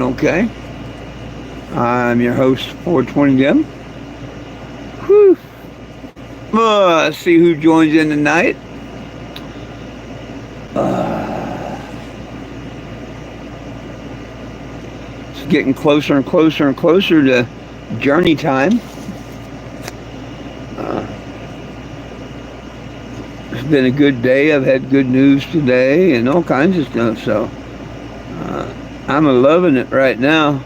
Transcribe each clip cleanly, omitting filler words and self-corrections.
Okay. I'm your host, 420 Jim. Whew. Let's see who joins in tonight. It's getting closer and closer and closer to journey time. It's been a good day. I've had good news today and all kinds of stuff. So I'm loving it right now.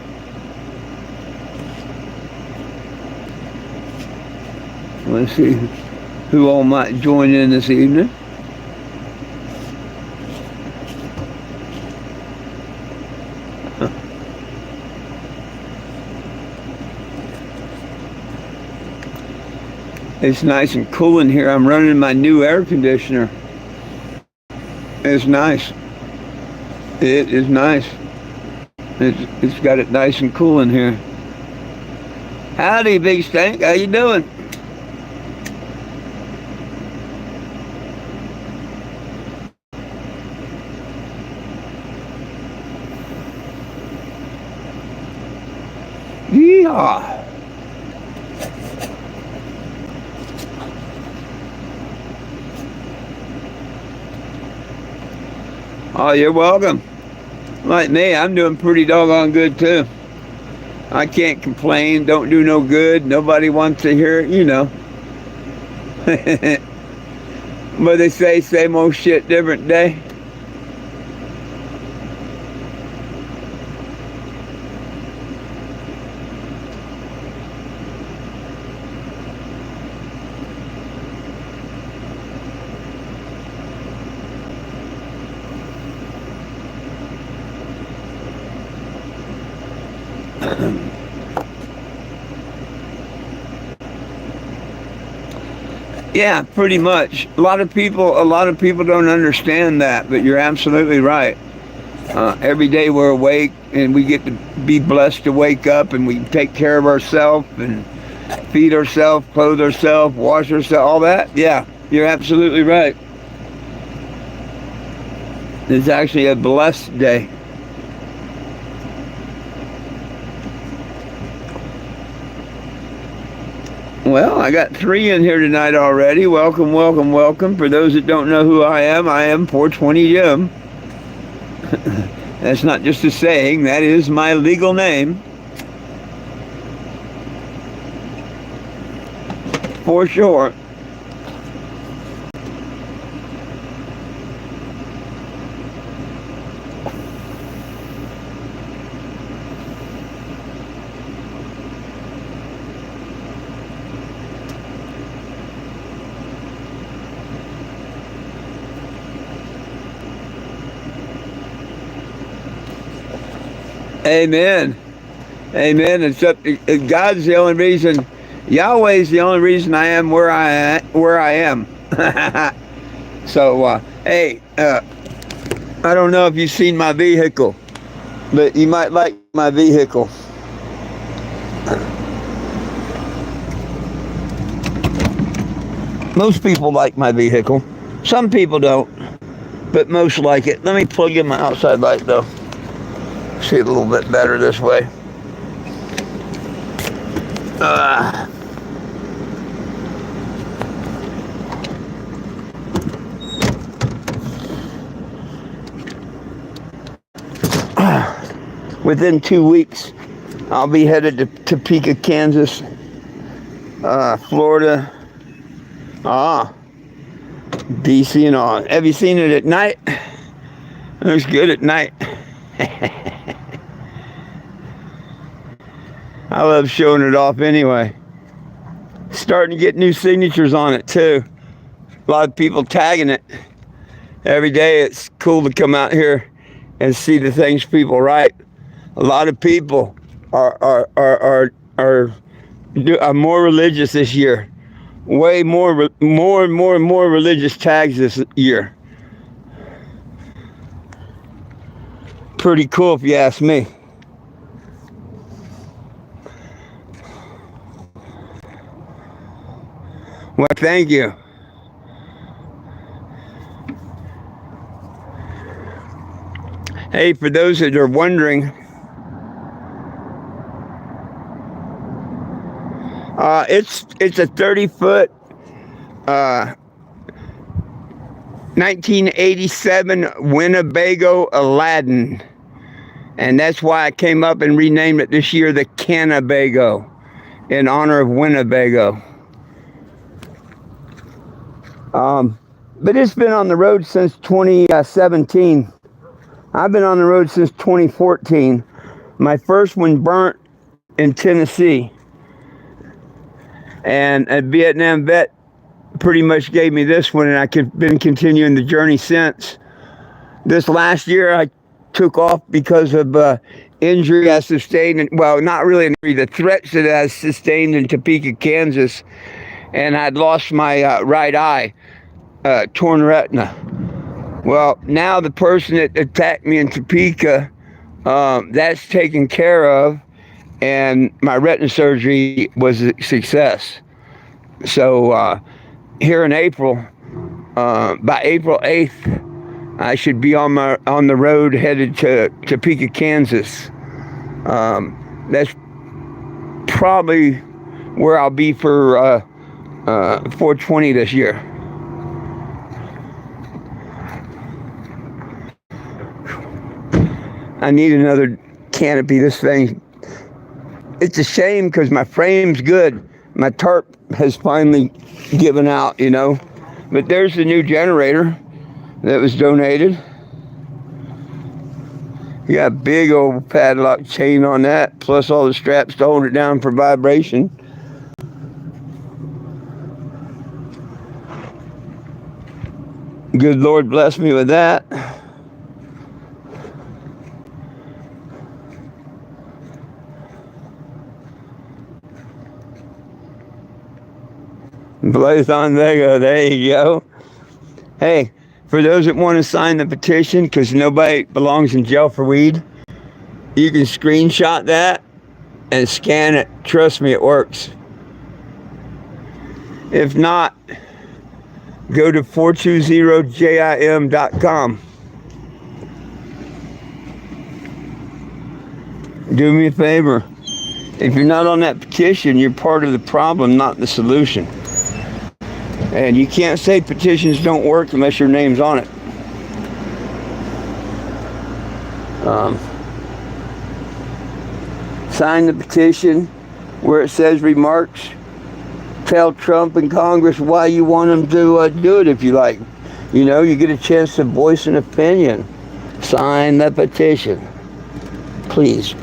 Let's see who all might join in this evening. It's nice and cool in here. I'm running my new air conditioner. It's nice. It is nice. It's got it nice and cool in here. Howdy, Big Stank. How you doing? Yeehaw. Oh, you're welcome. Like me, I'm doing pretty doggone good too. I can't complain. Don't do no good. Nobody wants to hear it, you know. But they say same old shit, different day. Yeah, pretty much. A lot of people don't understand that, but you're absolutely right. Every day we're awake and we get to be blessed to wake up and we take care of ourselves and feed ourselves, clothe ourselves, wash ourselves, all that. Yeah, you're absolutely right. It's actually a blessed day. Well, I got 3 in here tonight already. Welcome, welcome, welcome. For those that don't know who I am 420 Jim. That's not just a saying, that is my legal name. For sure. Amen. Amen. It's up to God's the only reason. Yahweh's the only reason I am where I am. So, hey, I don't know if you've seen my vehicle, but you might like my vehicle. Most people like my vehicle. Some people don't, but most like it. Let me plug in my outside light though. See it a little bit better this way. Within 2 weeks, I'll be headed to Topeka, Kansas, Florida, DC and all. Have you seen it at night? It looks good at night. I love showing it off anyway. Starting to get new signatures on it too. A lot of people tagging it. Every day it's cool to come out here and see the things people write. A lot of people are more religious this year. Way more religious tags this year. Pretty cool if you ask me. Well, thank you. Hey, for those that are wondering, It's a 30-foot 1987 Winnebago Aladdin. And that's why I came up and renamed it this year the Cannebago in honor of Winnebago. But it's been on the road since 2017. I've been on the road since 2014. My first one burnt in Tennessee. And a Vietnam vet pretty much gave me this one, and I've been continuing the journey since. This last year, I took off because of injury I sustained. Well, not really an injury, the threats that I sustained in Topeka, Kansas. And I'd lost my right eye, torn retina. Well, now the person that attacked me in Topeka, that's taken care of, and my retina surgery was a success. So here in April, by April 8th, I should be on the road headed to Topeka, Kansas. That's probably where I'll be for 420 this year. I need another canopy. This thing, it's a shame because my frame's good. My tarp has finally given out, you know. But there's the new generator that was donated. You got a big old padlock chain on that, plus all the straps to hold it down for vibration. Good Lord bless me with that. Blazon Vega, there you go. Hey, for those that want to sign the petition, because nobody belongs in jail for weed, you can screenshot that and scan it. Trust me, it works. If not, go to 420jim.com. Do me a favor. If you're not on that petition, you're part of the problem, not the solution. And you can't say petitions don't work unless your name's on it. Sign the petition where it says remarks. Tell Trump and Congress why you want them to do it if you like. You know, you get a chance to voice an opinion. Sign the petition. Please.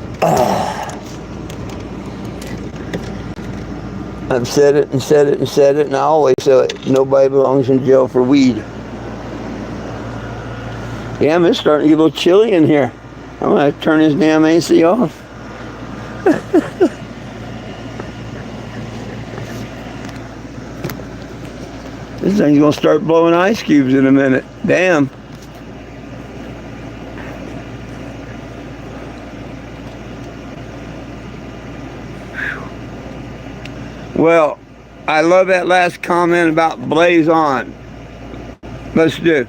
I've said it and said it and said it, and I always say it. Nobody belongs in jail for weed. Damn, it's starting to get a little chilly in here. I'm going to turn this damn AC off. This thing's going to start blowing ice cubes in a minute. Damn. Well, I love that last comment about blaze on. Let's do.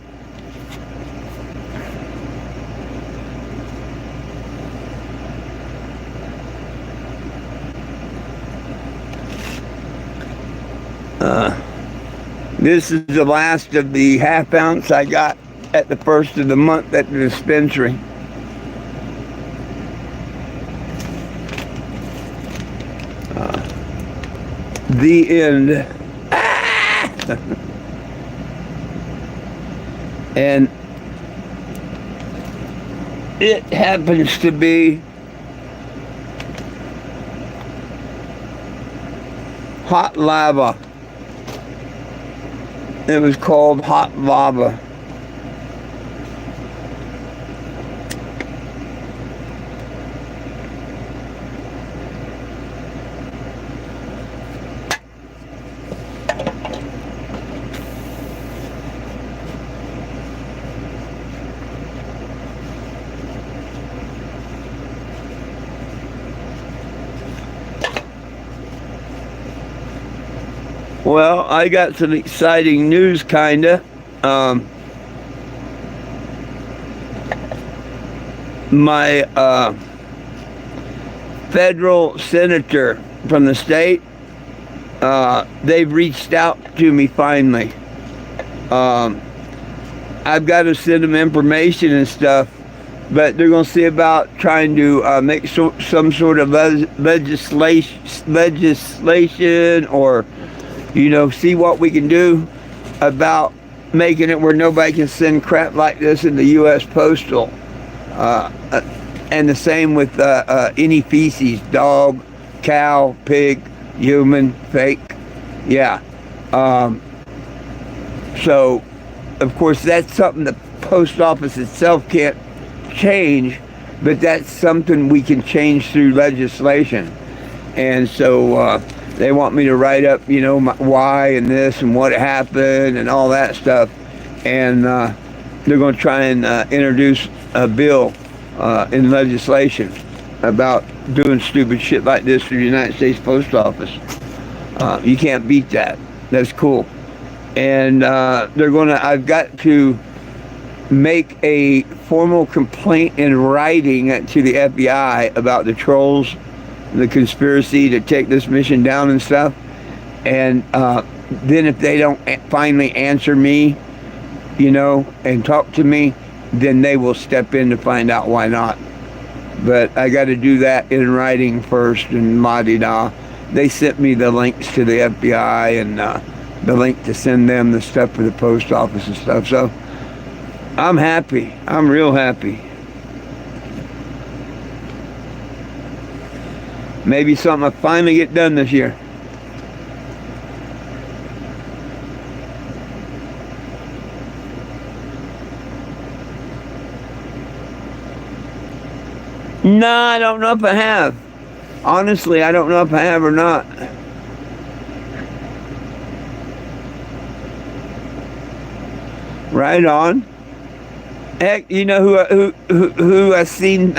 This is the last of the half ounce I got at the first of the month at the dispensary. The end. And it happens to be hot lava. It was called hot lava. Well, I got some exciting news, kinda. My federal senator from the state they've reached out to me finally. Um, I've got to send them information and stuff, but they're going to see about trying to make some sort of legislation, or see what we can do about making it where nobody can send crap like this in the U.S. Postal. And the same with any feces, dog, cow, pig, human, fake. Yeah. So, of course, that's something the post office itself can't change, but that's something we can change through legislation. And so they want me to write up, why and this and what happened and all that stuff. And they're going to try and introduce a bill in legislation about doing stupid shit like this through the United States Post Office. You can't beat that. That's cool. And I've got to make a formal complaint in writing to the FBI about the trolls, the conspiracy to take this mission down and stuff. And then if they don't finally answer me, and talk to me, then they will step in to find out why not. But I got to do that in writing first, and la-di-da. They sent me the links to the FBI and the link to send them the stuff for the post office and stuff. So I'm happy. I'm real happy. Maybe something I finally get done this year. No, I don't know if I have. Honestly, I don't know if I have or not. Right on. Heck, you know who I seen?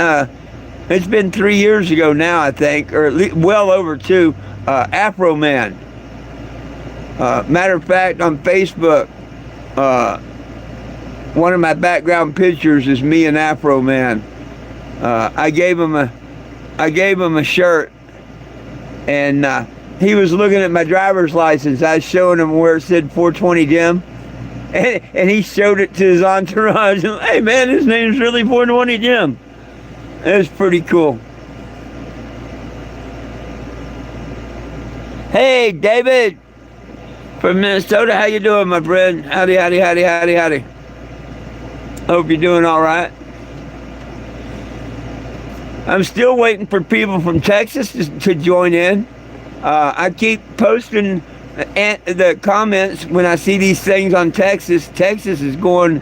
It's been 3 years ago now, I think, or at least well over 2. Afro Man. Matter of fact, on Facebook, one of my background pictures is me and Afro Man. I gave him a shirt, and he was looking at my driver's license. I was showing him where it said 420 Jim, and he showed it to his entourage. And, hey man, his name's really 420 Jim. It was pretty cool. Hey David from Minnesota, how you doing, my friend? Howdy, howdy, howdy, howdy, howdy. Hope you're doing all right. I'm still waiting for people from Texas to join in. I keep posting the comments when I see these things on Texas. Texas is going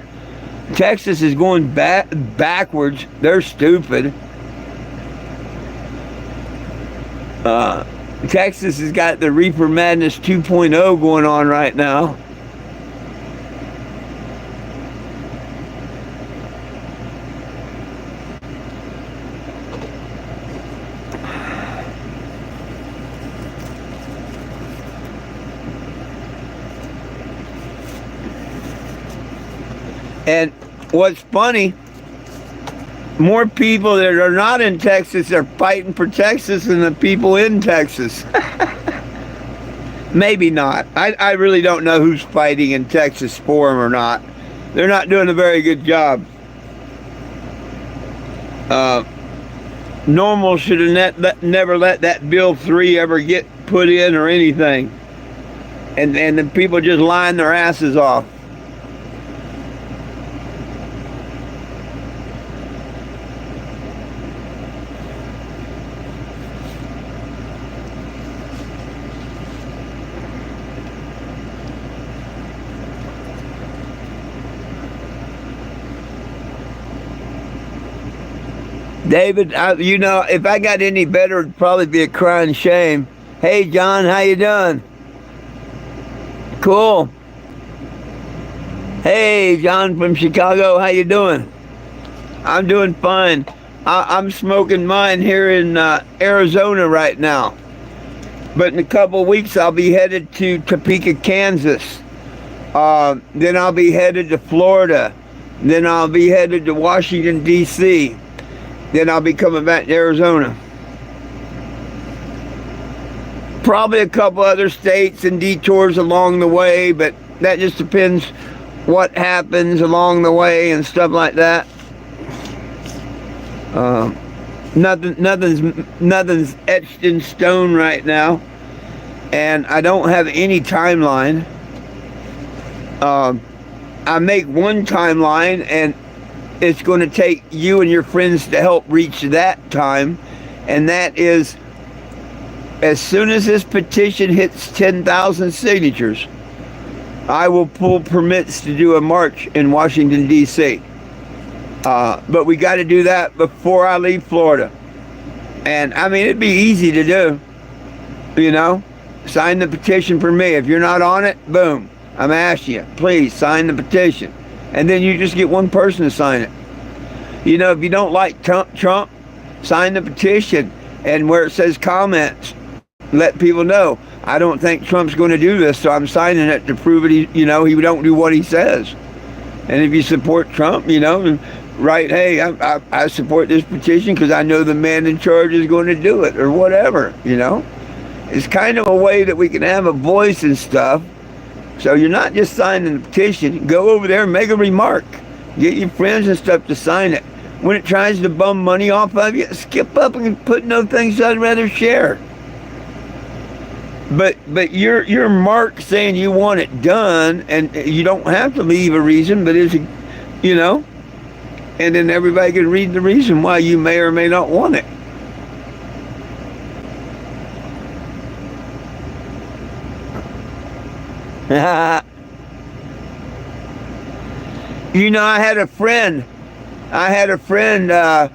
backwards. They're stupid. Texas has got the Reefer Madness 2.0 going on right now. And what's funny, more people that are not in Texas are fighting for Texas than the people in Texas. Maybe not. I really don't know who's fighting in Texas for them or not. They're not doing a very good job. Normal should have never let that Bill 3 ever get put in or anything. And the people just lying their asses off. David, if I got any better, it'd probably be a crying shame. Hey, John, how you doing? Cool. Hey, John from Chicago, how you doing? I'm doing fine. I'm smoking mine here in Arizona right now. But in a couple of weeks, I'll be headed to Topeka, Kansas. Then I'll be headed to Florida. Then I'll be headed to Washington, D.C., Then I'll be coming back to Arizona. Probably a couple other states and detours along the way, but that just depends what happens along the way and stuff like that. Nothing's etched in stone right now, and I don't have any timeline. I make one timeline, and it's going to take you and your friends to help reach that time, and that is as soon as this petition hits 10,000 signatures, I will pull permits to do a march in Washington, D.C. But we got to do that before I leave Florida. And I mean, it'd be easy to do, you know, sign the petition for me. If you're not on it, boom, I'm asking you, please sign the petition. And then you just get one person to sign it. You know, if you don't like Trump, sign the petition. And where it says comments, let people know, I don't think Trump's going to do this, so I'm signing it to prove it, he don't do what he says. And if you support Trump, write, hey, I support this petition because I know the man in charge is going to do it, or whatever, It's kind of a way that we can have a voice and stuff. So you're not just signing the petition. Go over there and make a remark. Get your friends and stuff to sign it. When it tries to bum money off of you, skip up and put no things I'd rather share. But your mark saying you want it done, and you don't have to leave a reason, but and then everybody can read the reason why you may or may not want it. I had a friend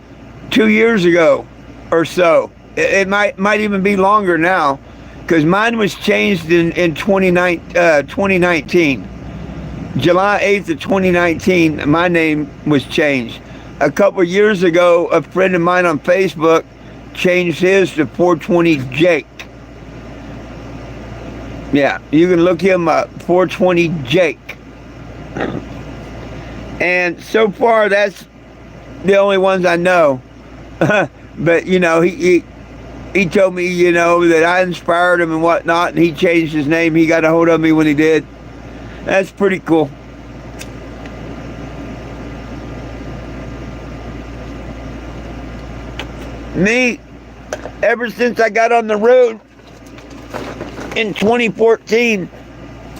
2 years ago or so. It might even be longer now, because mine was changed in 2019. July 8th of 2019, my name was changed. A couple years ago, a friend of mine on Facebook changed his to 420 Jake. Yeah, you can look him up, 420 Jake. And so far, that's the only ones I know. But, he told me, that I inspired him and whatnot, and he changed his name. He got a hold of me when he did. That's pretty cool. Me, ever since I got on the road in 2014,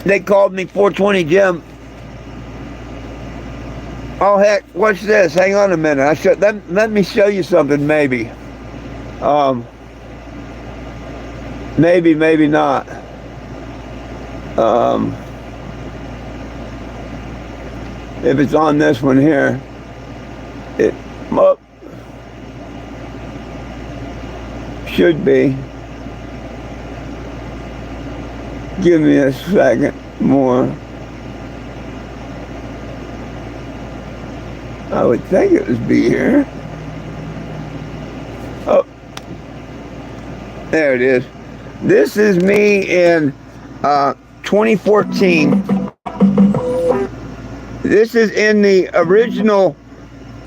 they called me 420 Jim. Oh, heck, what's this? Hang on a minute. Let me show you something, maybe. Maybe not. If it's on this one here, it should be. Give me a second more. I would think it would be here. Oh, there it is. This is me in 2014. This is in the original.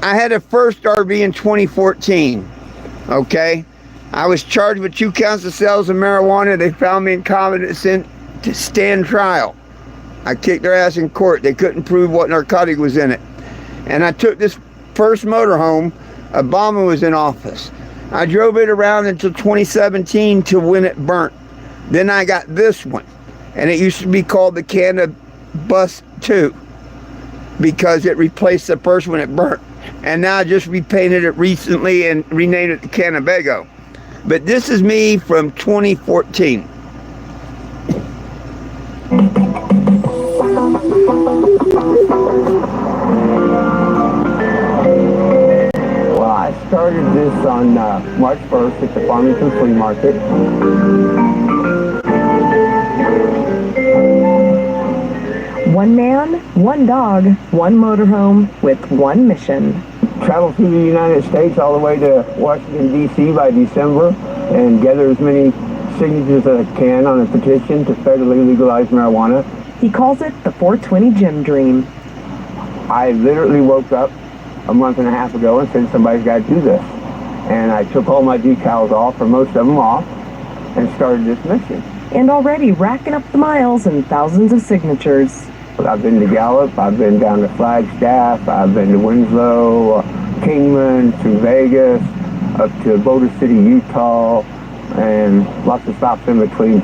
I had a first RV in 2014. Okay, I was charged with 2 counts of sales of marijuana. They found me incompetent to stand trial. I kicked their ass in court. They couldn't prove what narcotic was in it. And I took this first motorhome. Obama was in office. I drove it around until 2017 to when it burnt. Then I got this one, and it used to be called the Cannabis 2 because it replaced the first one it burnt. And now I just repainted it recently and renamed it the Cannabago. But this is me from 2014. Well, I started this on March 1st at the Farmington Flea Market. One man, one dog, one motorhome with one mission. Travel through the United States all the way to Washington, D.C. by December and gather as many signatures as I can on a petition to federally legalize marijuana. He calls it the 420 Jim Dream. I literally woke up a month and a half ago and said somebody's got to do this. And I took all my decals off, or most of them off, and started this mission. And already racking up the miles and thousands of signatures. I've been to Gallup, I've been down to Flagstaff, I've been to Winslow, Kingman, through Vegas, up to Boulder City, Utah, and lots of stops in between.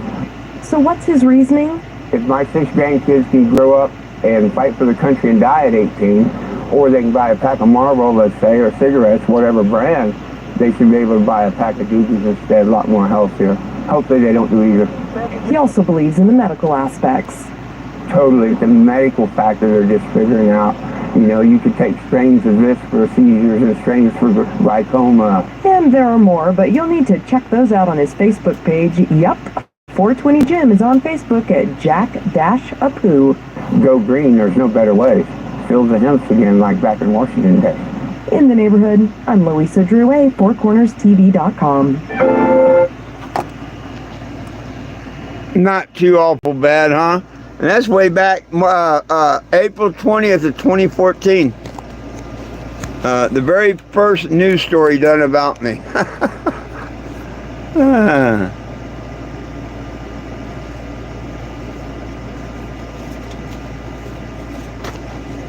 So what's his reasoning? If my 6 grandkids can grow up and fight for the country and die at 18, or they can buy a pack of Marlboro, let's say, or cigarettes, whatever brand, they should be able to buy a pack of doobies instead, a lot more healthier. Hopefully they don't do either. He also believes in the medical aspects. Totally, the medical factor they're just figuring out. You know, you could take strains of this for seizures and strains for glaucoma. And there are more, but you'll need to check those out on his Facebook page. Yup, 420 Jim is on Facebook at Jack-Apu. Go green, there's no better way. Fill the hemps again like back in Washington Day. In the neighborhood, I'm Louisa Drouet, FourCornersTV.com. Not too awful bad, huh? And that's way back April 20th of 2014. The very first news story done about me.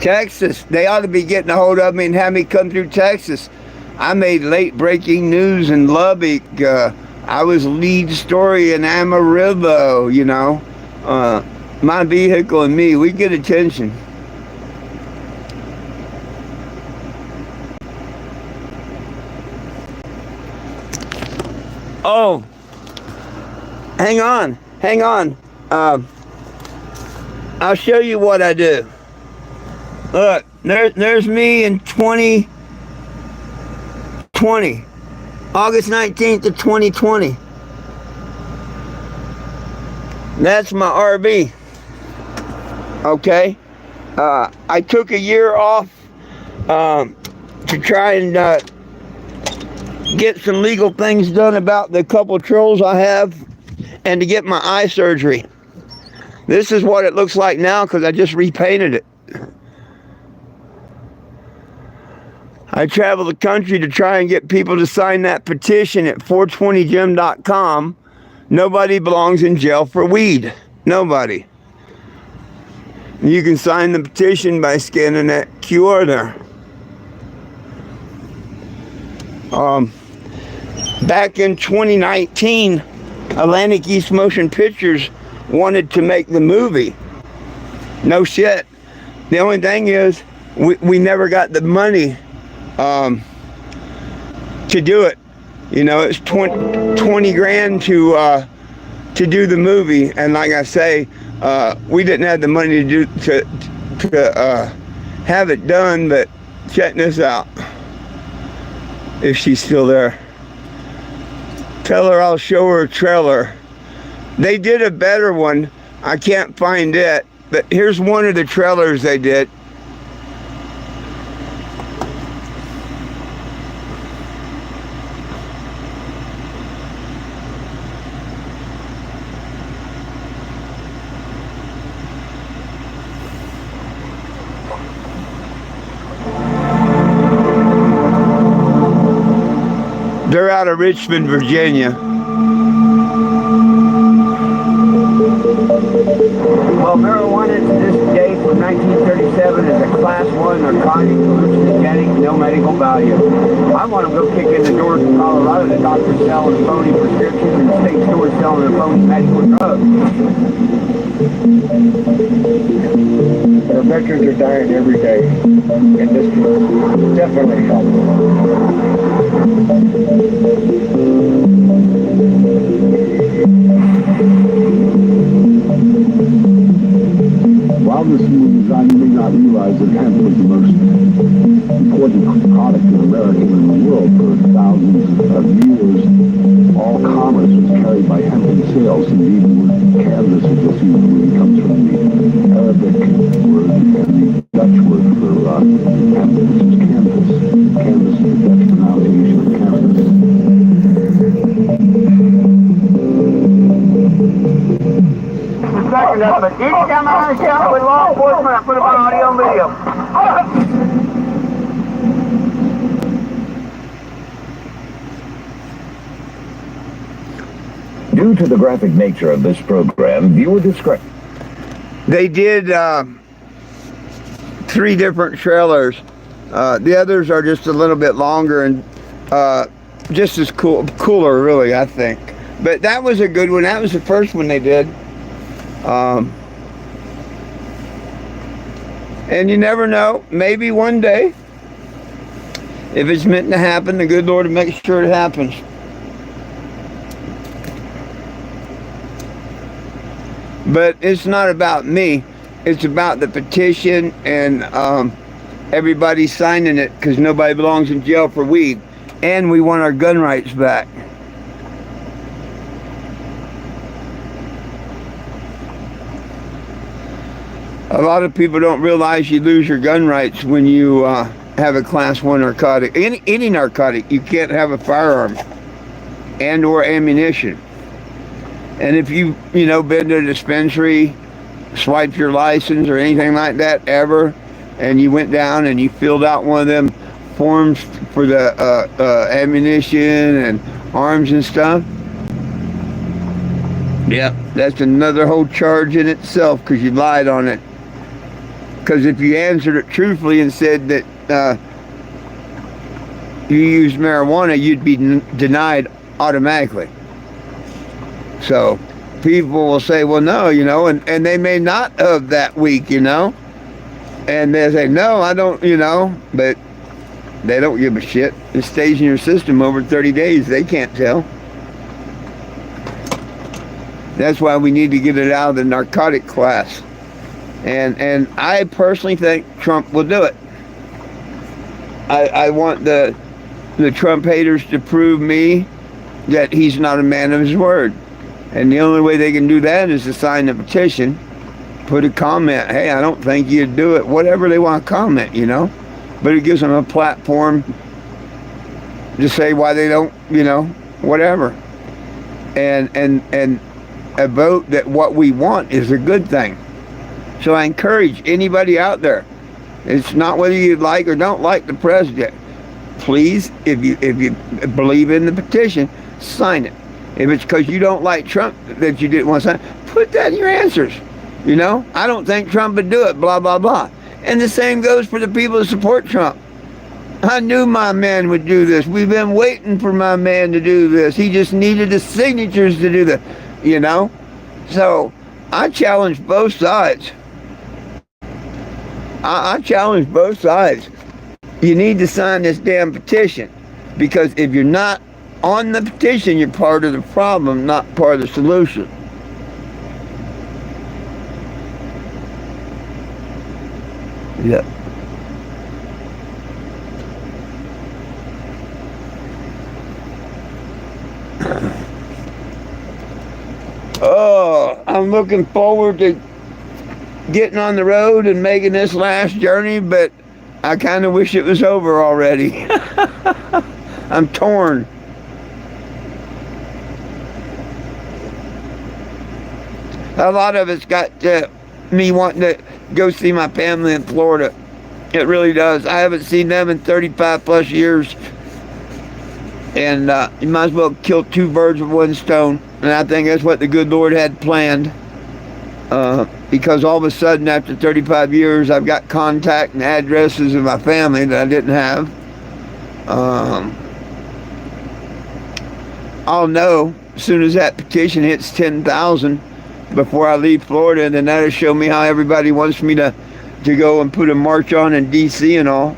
Texas, they ought to be getting a hold of me and have me come through Texas. I made late breaking news in Lubbock. I was lead story in Amarillo, you know. My vehicle and me, we get attention. Oh, hang on. I'll show you what I do. Look, there's me in 2020, August 19th of 2020. That's my RV. Okay, I took a year off to try and get some legal things done about the couple trolls I have, and to get my eye surgery. This is what it looks like now because I just repainted it. I travel the country to try and get people to sign that petition at 420jim.com. Nobody belongs in jail for weed. Nobody. You can sign the petition by scanning that QR there. Back in 2019, Atlantic East Motion Pictures wanted to make the movie. No shit. The only thing is, we never got the money to do it. You know, it's 20 grand to do the movie, and like I say, we didn't have the money to have it done. But check this out. If she's still there, tell her I'll show her a trailer. They did a better one. I can't find it, but here's one of the trailers they did. They're out of Richmond, Virginia. Well, marijuana to this day from 1937 is a class 1 narcotic, hallucinogenic, no medical value. I want to go kick in the doors in Colorado, the doctors selling phony prescriptions and the state stores selling their phony medical drugs. Our veterans are dying every day, and this can definitely help. While this movie I may not realize that hemp was the most important product in America and in the world for thousands of years. All commerce was carried by hemp and sales. Indeed, the word canvas, as you'll see in the movie, comes from the Arabic word and the Dutch word for hemp, which is canvas. Canvas is the Dutch pronunciation of canvas. Second up, but anytime I encounter with law enforcement, I put them on audio and video. Due to the graphic nature of this program, viewer discretion. They did 3 different trailers. The others are just a little bit longer and just as cooler, really, I think. But that was a good one. That was the first one they did. And you never know. Maybe one day, if it's meant to happen, the good Lord will make sure it happens. But it's not about me. It's about the petition and everybody signing it, because nobody belongs in jail for weed. And we want our gun rights back. A lot of people don't realize you lose your gun rights when you have a class 1 narcotic. Any narcotic, you can't have a firearm and or ammunition. And if you been to a dispensary, swiped your license or anything like that ever, and you went down and you filled out one of them forms for the ammunition and arms and stuff, yeah, that's another whole charge in itself, because you lied on it. Because if you answered it truthfully and said that you used marijuana, you'd be denied automatically. So people will say, well, no, and they may not have that week, and they say, no, I don't, but they don't give a shit. It stays in your system over 30 days. They can't tell. That's why we need to get it out of the narcotic class. And I personally think Trump will do it. I want the Trump haters to prove me that he's not a man of his word. And the only way they can do that is to sign the petition, put a comment, hey, I don't think you'd do it, whatever they want to comment, But it gives them a platform to say why they don't, whatever. And a vote that what we want is a good thing. So I encourage anybody out there, it's not whether you like or don't like the president. Please, if you believe in the petition, sign it. If it's because you don't like Trump that you didn't want to sign, put that in your answers. I don't think Trump would do it, blah, blah, blah. And the same goes for the people that support Trump. I knew my man would do this. We've been waiting for my man to do this. He just needed the signatures to do that, So I challenge both sides. I challenge both sides. You need to sign this damn petition, because if you're not on the petition, you're part of the problem, not part of the solution. Yeah. Oh, I'm looking forward to getting on the road and making this last journey, but I kind of wish it was over already. I'm torn. A lot of it's got me wanting to go see my family in Florida. It really does. I haven't seen them in 35 plus years. And you might as well kill 2 birds with 1 stone. And I think that's what the good Lord had planned. Because all of a sudden, after 35 years, I've got contact and addresses of my family that I didn't have. I'll know as soon as that petition hits 10,000 before I leave Florida, and then that'll show me how everybody wants me to go and put a march on in D.C. and all,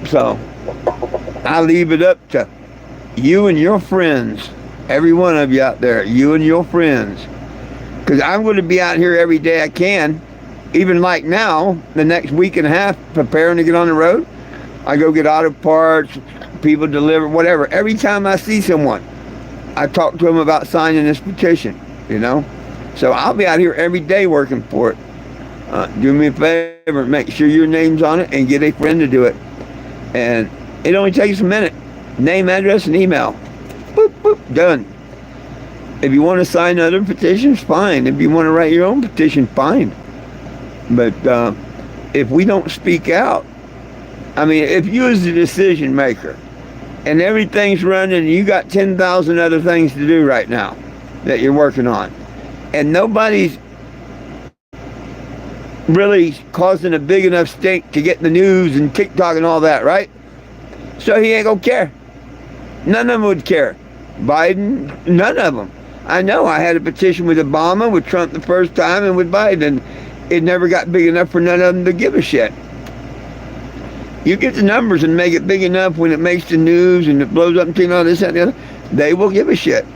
So I leave it up to you and your friends, every one of you out there, you and your friends. Because I'm going to be out here every day I can, even like now, the next week and a half, preparing to get on the road. I go get auto parts, people deliver, whatever. Every time I see someone, I talk to them about signing this petition, So I'll be out here every day working for it. Do me a favor, make sure your name's on it and get a friend to do it. And it only takes a minute. Name, address, and email. Boop, boop, done. If you want to sign other petitions, fine. If you want to write your own petition, fine. But if we don't speak out, if you as the decision maker, and everything's running, and you got 10,000 other things to do right now that you're working on, and nobody's really causing a big enough stink to get in the news and TikTok and all that, right? So he ain't gonna care. None of them would care. Biden, none of them. I know I had a petition with Obama, with Trump the first time, and with Biden. It never got big enough for none of them to give a shit. You get the numbers and make it big enough when it makes the news and it blows up and all this and the other, they will give a shit.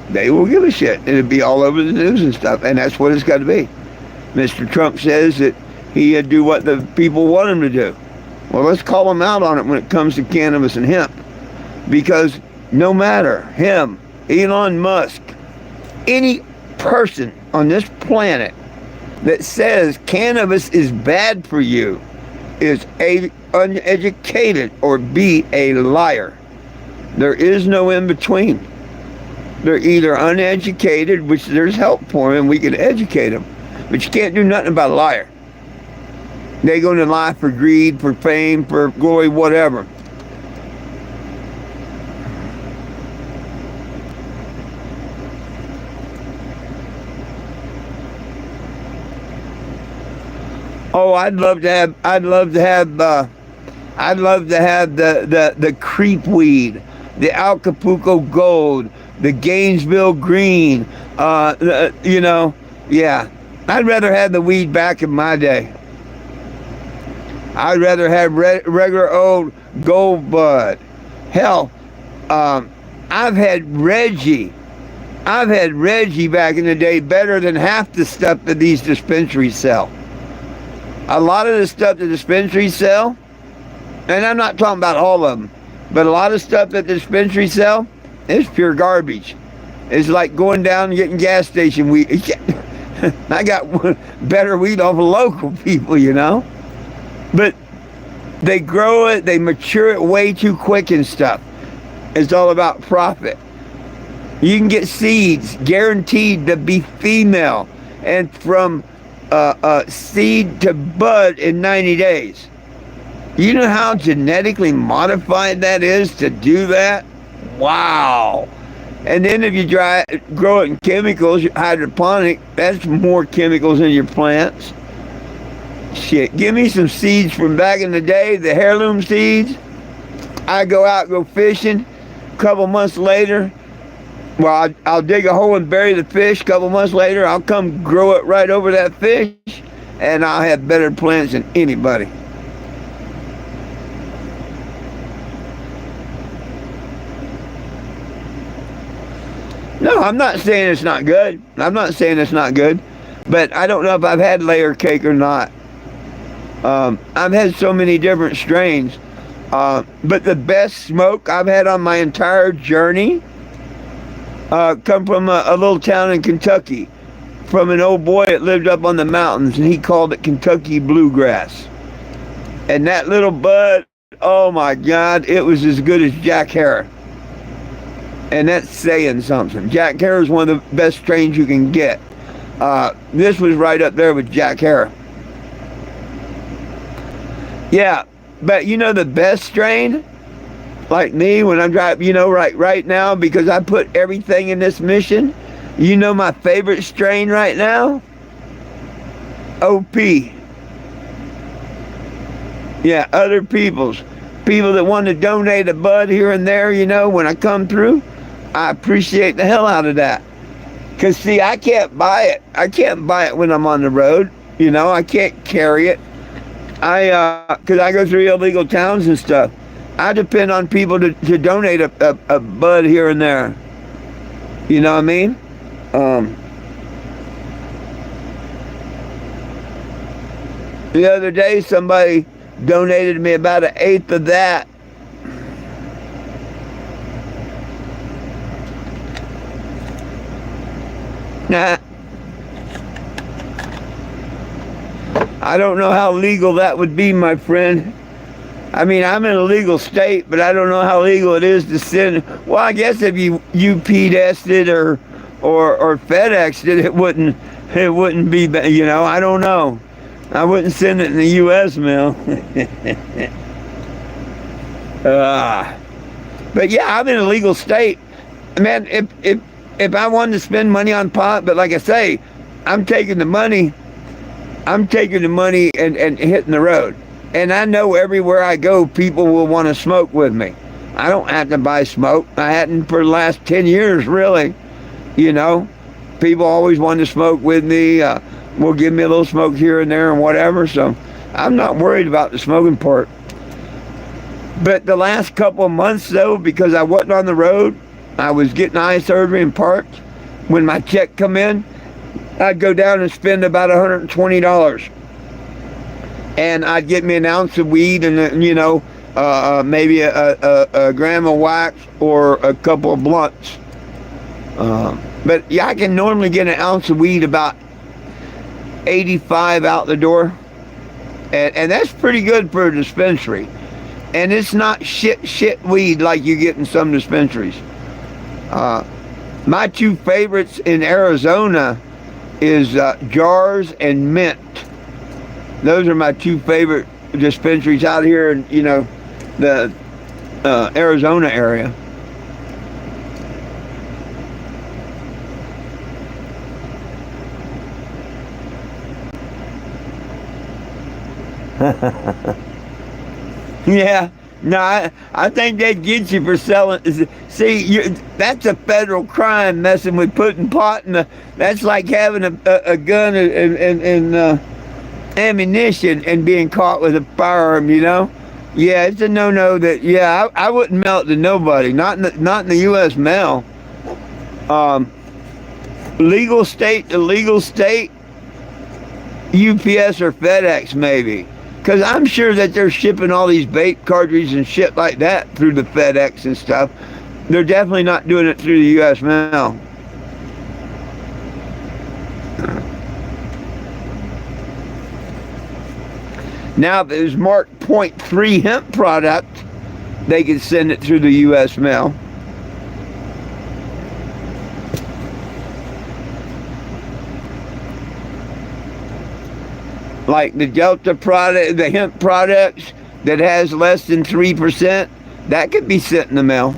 They will give a shit. And it'll be all over the news and stuff. And that's what it's got to be. Mr. Trump says that he'd do what the people want him to do. Well, let's call him out on it when it comes to cannabis and hemp. Because no matter him, Elon Musk, any person on this planet that says cannabis is bad for you is A, uneducated, or B, a liar. There is no in between. They're either uneducated, which there's help for them, and we can educate them, but you can't do nothing about a liar. They're going to lie for greed, for fame, for glory, whatever. Oh, I'd love to have the creep weed, the Acapulco Gold, the Gainesville Green. Yeah. I'd rather have the weed back in my day. I'd rather have regular old Gold Bud. Hell, I've had Reggie. I've had Reggie back in the day better than half the stuff that these dispensaries sell. A lot of the stuff the dispensaries sell, and I'm not talking about all of them, but a lot of stuff that the dispensaries sell is pure garbage. It's like going down and getting gas station weed. I got better weed off of local people, you know? But they grow it, they mature it way too quick and stuff. It's all about profit. You can get seeds guaranteed to be female, and from seed to bud in 90 days. You know how genetically modified that is to do that? Wow. And then if you grow it in chemicals, hydroponic, that's more chemicals in your plants. Shit, give me some seeds from back in the day, the heirloom seeds. I go fishing, a couple months later, well, I'll dig a hole and bury the fish. A couple months later, I'll come grow it right over that fish, and I'll have better plants than anybody. No, I'm not saying it's not good. I'm not saying it's not good, but I don't know if I've had layer cake or not. I've had so many different strains, but the best smoke I've had on my entire journey come from a little town in Kentucky, from an old boy that lived up on the mountains, and he called it Kentucky Bluegrass. And that little bud, oh my God, it was as good as Jack Herer. And that's saying something. Jack Herer is one of the best strains you can get. This was right up there with Jack Herer. Yeah, but you know the best strain? Like me, when I'm driving, you know, right now, because I put everything in this mission, you know my favorite strain right now? OP. Yeah, other people's. People that want to donate a bud here and there, you know, when I come through, I appreciate the hell out of that. Because, see, I can't buy it. I can't buy it when I'm on the road. You know, I can't carry it. Because I go through illegal towns and stuff. I depend on people to donate a bud here and there. You know what I mean? The other day, somebody donated me about 1/8 of that. Nah. I don't know how legal that would be, my friend. I mean, I'm in a legal state, but I don't know how legal it is to send. Well, I guess if you UPS'd it or FedEx'd it, it wouldn't be, you know, I don't know. I wouldn't send it in the U.S. mail. But yeah, I'm in a legal state. Man, if I wanted to spend money on pot, but like I say, I'm taking the money, and hitting the road. And I know everywhere I go, people will want to smoke with me. I don't have to buy smoke. I hadn't for the last 10 years, really. You know, people always want to smoke with me. Will give me a little smoke here and there and whatever. So I'm not worried about the smoking part. But the last couple of months, though, because I wasn't on the road, I was getting eye surgery and parked. When my check come in, I'd go down and spend about $120. And I'd get me an ounce of weed and, you know, maybe a gram of wax or a couple of blunts. But yeah, I can normally get an ounce of weed about 85 out the door. And that's pretty good for a dispensary. And it's not shit weed like you get in some dispensaries. My two favorites in Arizona is Jars and Mint. Those are my two favorite dispensaries out here in, you know, the Arizona area. Yeah, no, I think they'd get you for selling. See, that's a federal crime, messing with putting pot in the. That's like having a gun and ammunition and being caught with a firearm. You know, yeah, it's a no-no. That yeah, I wouldn't mail it to nobody. Not in the U.S. mail. Legal state to legal state. UPS or FedEx maybe. Because I'm sure that they're shipping all these vape cartridges and shit like that through the FedEx and stuff. They're definitely not doing it through the U.S. mail. Now, if it was marked 0.3 hemp product, they could send it through the U.S. mail. Like the Delta product, the hemp products that has less than 3%, that could be sent in the mail.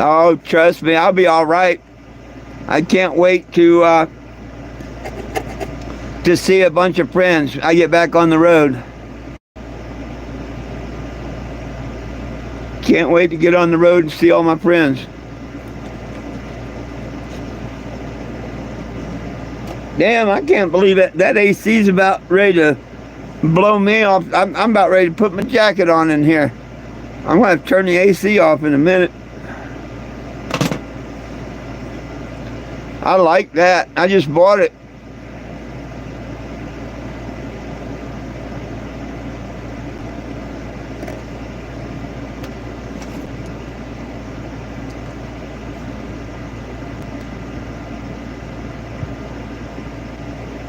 Oh, trust me, I'll be all right. I can't wait to see a bunch of friends. I get back on the road. Can't wait to get on the road and see all my friends. Damn, I can't believe it. That AC's about ready to blow me off. I'm about ready to put my jacket on in here. I'm going to have to turn the AC off in a minute. I like that. I just bought it.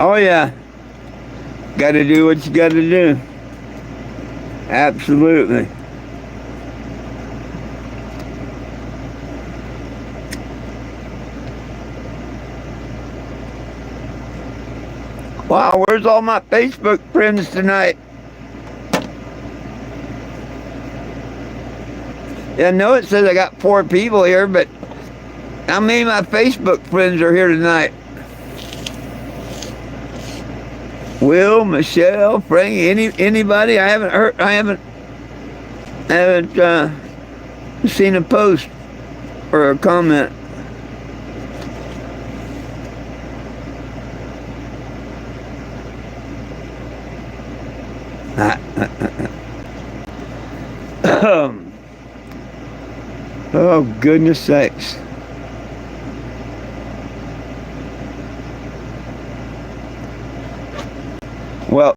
Oh yeah. Got to do what you got to do. Absolutely. Wow, where's all my Facebook friends tonight? Yeah, I know it says I got 4 people here, but how many of my Facebook friends are here tonight? Will, Michelle, Frankie, anybody? I haven't seen a post or a comment. Oh, goodness sakes. Well,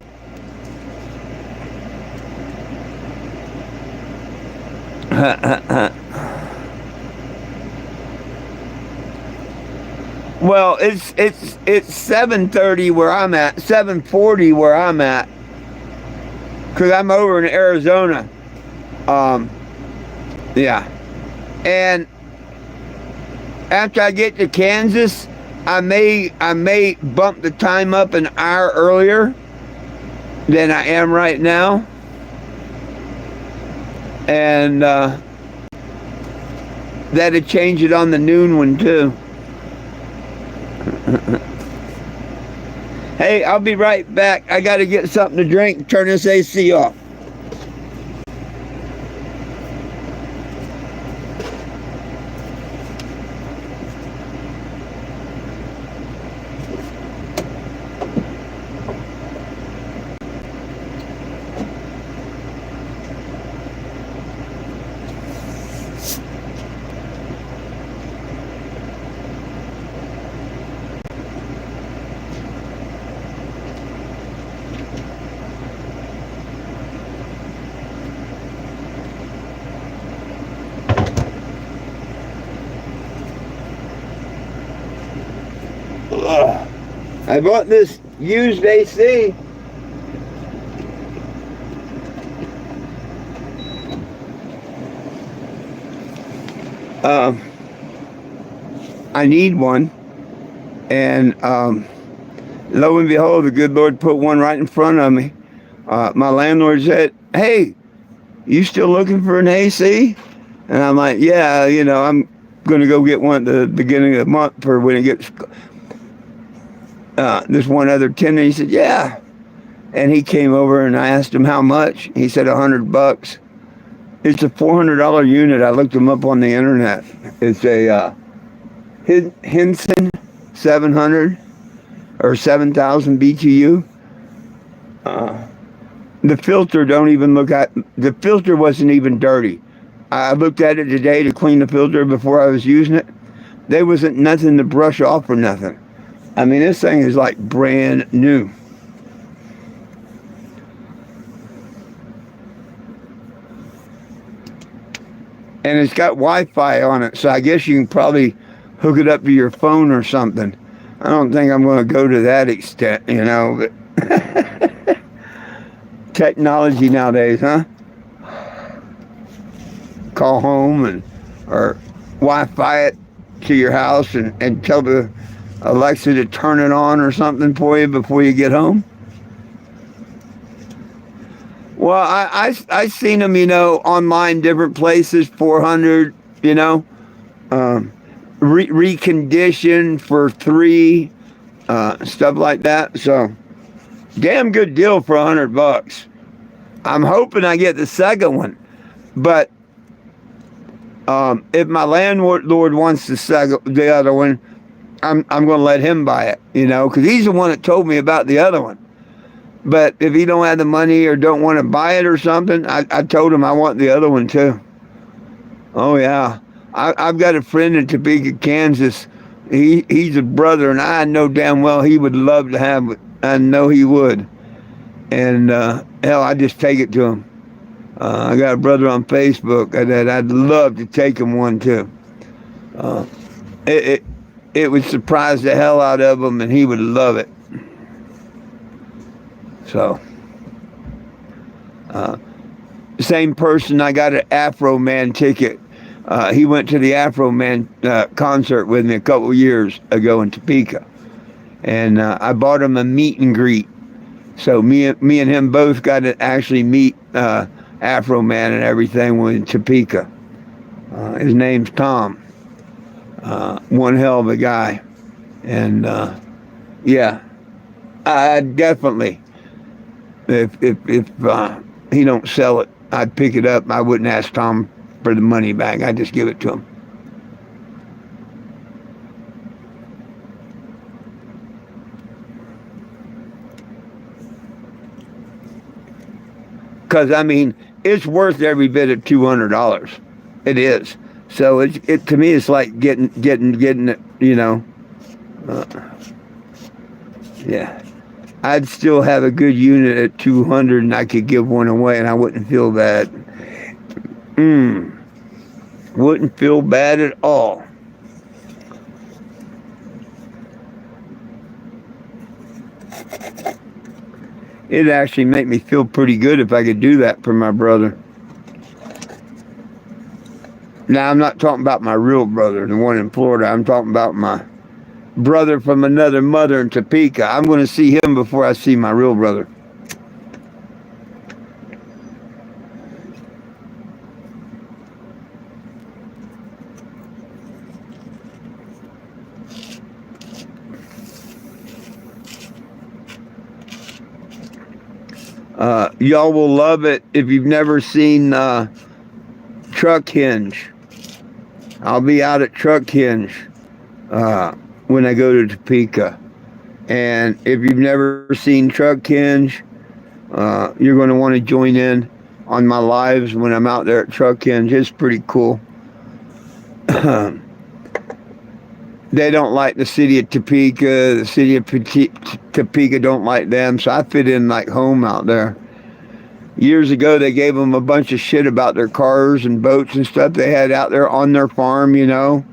Well, it's 7:30 where I'm at, 7:40 where I'm at, because I'm over in Arizona. Yeah, and after I get to Kansas, I may bump the time up an hour earlier than I am right now, and that'd change it on the noon one too. Hey, I'll be right back. I got to get something to drink. Turn this AC off. Ugh. I bought this used AC. I need one, and lo and behold, the good Lord put one right in front of me. My landlord said, "Hey, you still looking for an AC?" And I'm like, "Yeah, I'm going to go get one at the beginning of the month for when it gets." There's one other tenant. He said, "Yeah," and he came over and I asked him how much. He said $100. It's a $400 unit. I looked them up on the internet. It's a Henson 700 or 7,000 BTU. The filter don't even look at. The filter wasn't even dirty. I looked at it today to clean the filter before I was using it. There wasn't nothing to brush off or nothing. I mean, this thing is like brand new. And it's got Wi-Fi on it, so I guess you can probably hook it up to your phone or something. I don't think I'm going to go to that extent, but technology nowadays, huh? Call home or Wi-Fi it to your house and tell the Alexa to turn it on or something for you before you get home. Well, I seen them, online, different places, 400, reconditioned for $3, stuff like that. So, damn good deal for $100. I'm hoping I get the second one, but if my landlord wants the other one, I'm going to let him buy it, because he's the one that told me about the other one. But if he don't have the money or don't want to buy it or something, I told him I want the other one too. Oh yeah, I've got a friend in Topeka, Kansas. He's a brother, and I know damn well he would love to have it. I know he would. And hell, I just take it to him. I got a brother on Facebook that I'd love to take him one too. It would surprise the hell out of him, and he would love it. So, same person, I got an Afro Man ticket. He went to the Afro Man concert with me a couple years ago in Topeka. And I bought him a meet and greet. So me and him both got to actually meet Afro Man and everything in Topeka. His name's Tom. One hell of a guy. And yeah, I definitely. If he don't sell it, I'd pick it up. I wouldn't ask Tom for the money back. I'd just give it to him. Because I mean, it's worth every bit of $200. It is. So it to me, it's like getting it. Yeah. I'd still have a good unit at 200, and I could give one away, and I wouldn't feel bad. Wouldn't feel bad at all. It'd actually make me feel pretty good if I could do that for my brother. Now, I'm not talking about my real brother, the one in Florida. I'm talking about my brother from another mother in Topeka. I'm going to see him before I see my real brother. Y'all will love it if you've never seen Truck Hinge. I'll be out at Truck Hinge when I go to Topeka. And if you've never seen Truck Hinge, you're going to want to join in on my lives when I'm out there at Truck Hinge. It's pretty cool. They don't like the city of Topeka. The city of Topeka don't like them. So I fit in like home out there. Years ago, they gave them a bunch of shit about their cars and boats and stuff they had out there on their farm, you know.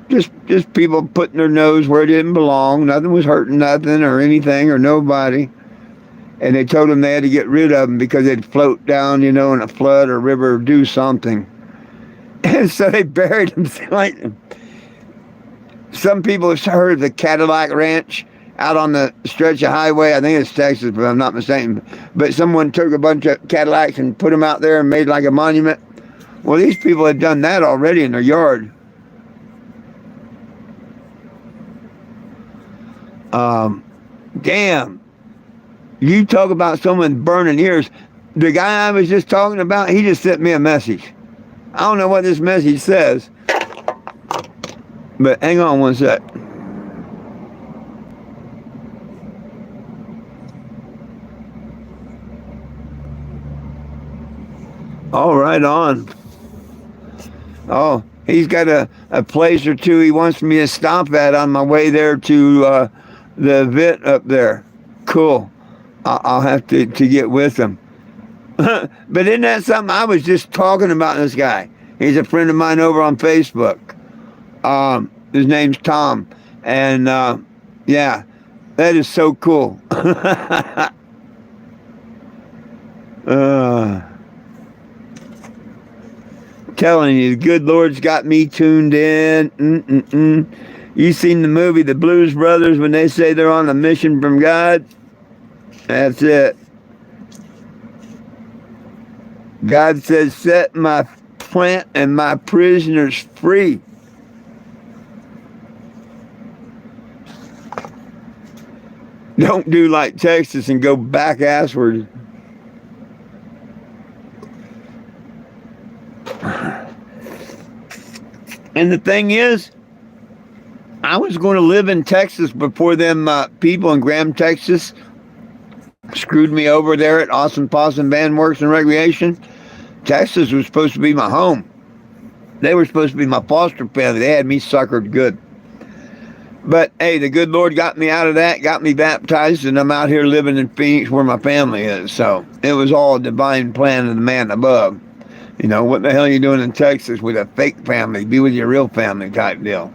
Just people putting their nose where it didn't belong. Nothing was hurting nothing or anything or nobody. And they told them they had to get rid of them because they'd float down, you know, in a flood or river or do something. And so they buried them. Like, some people have heard of the Cadillac Ranch out on the stretch of highway. I think it's Texas, but I'm not mistaken. But someone took a bunch of Cadillacs and put them out there and made like a monument. Well, these people had done that already in their yard. Damn. You talk about someone burning ears. The guy I was just talking about, he just sent me a message. I don't know what this message says. But hang on one sec. All right, on. Oh, he's got a place or two he wants me to stop at on my way there to the event up there. Cool. I'll have to get with him. But isn't that something? I was just talking about this guy. He's a friend of mine over on Facebook. His name's Tom. And yeah, that is so cool. Telling you, the good Lord's got me tuned in. You seen the movie The Blues Brothers when they say they're on a mission from God? That's it. God says, set my plant and my prisoners free. Don't do like Texas and go back assward. And the thing is, I was going to live in Texas before them people in Graham, Texas screwed me over there at Awesome Possum Band Works and Recreation. Texas was supposed to be my home. They were supposed to be my foster family. They had me suckered good. But hey, the good Lord got me out of that, got me baptized, and I'm out here living in Phoenix where my family is. So it was all a divine plan of the man above. You know, what the hell are you doing in Texas with a fake family? Be with your real family type deal.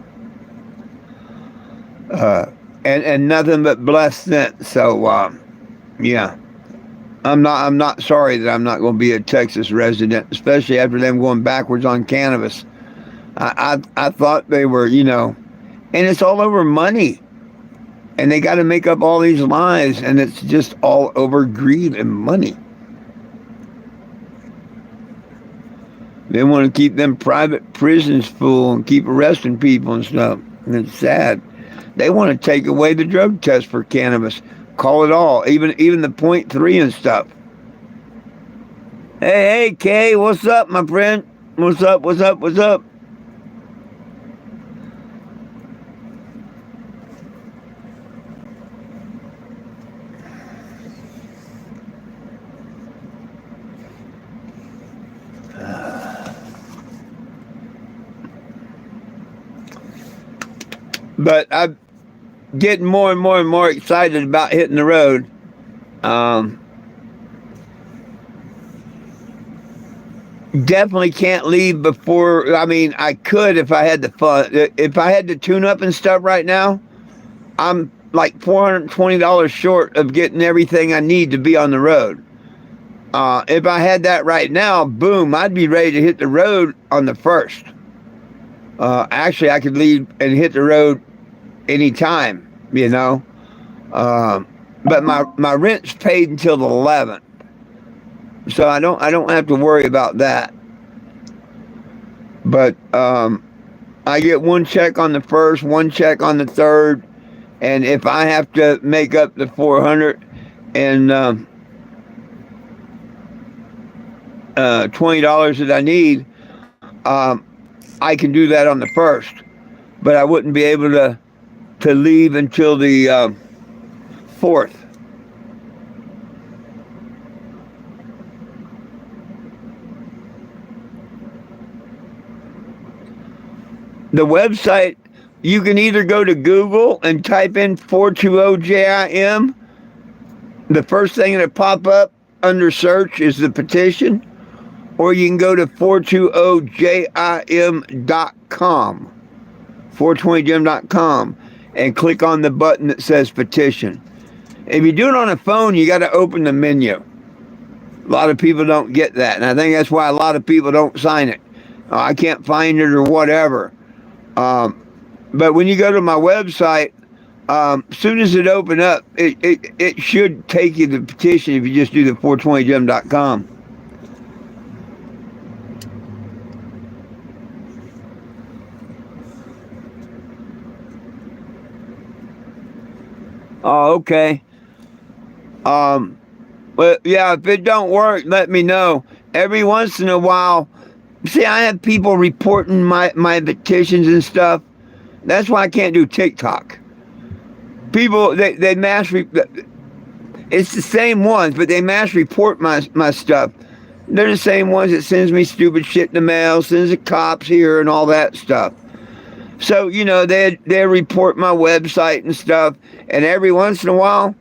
And nothing but blessed since. So yeah. I'm not sorry that I'm not going to be a Texas resident, especially after them going backwards on cannabis. I thought they were, you know, and it's all over money. And they got to make up all these lies, and it's just all over greed and money. They want to keep them private prisons full and keep arresting people and stuff. And it's sad. They want to take away the drug test for cannabis. Call it all. Even the 0.3 and stuff. Hey, Kay, what's up, my friend? What's up? But I'm getting more and more excited about hitting the road. definitely can't leave before. I mean, I could if I had the fun. If I had to tune up and stuff right now, I'm like $420 short of getting everything I need to be on the road. If I had that right now, boom, I'd be ready to hit the road on the 1st. Actually, I could leave and hit the road anytime, you know. But my rent's paid until the 11th, so I don't have to worry about that. But I get one check on the 1st, one check on the 3rd, and if I have to make up the 400 and $20 that I need, I can do that on the 1st. But I wouldn't be able to leave until the 4th. The website, you can either go to Google and type in 420JIM. The first thing that pop up under search is the petition, or you can go to 420jim.com, 420jim.com, and click on the button that says petition. If you do it on a phone, you got to open the menu. A lot of people don't get that, and I think that's why a lot of people don't sign it. I can't find it or whatever. But when you go to my website, as soon as it open up, it should take you to the petition if you just do the 420gem.com. Oh, okay. But yeah, if it don't work, let me know. Every once in a while, see, I have people reporting my petitions and stuff. That's why I can't do TikTok. People, they it's the same ones, but they mass report my stuff. They're the same ones that sends me stupid shit in the mail, sends the cops here and all that stuff. So, you know, they report my website and stuff, and every once in a while,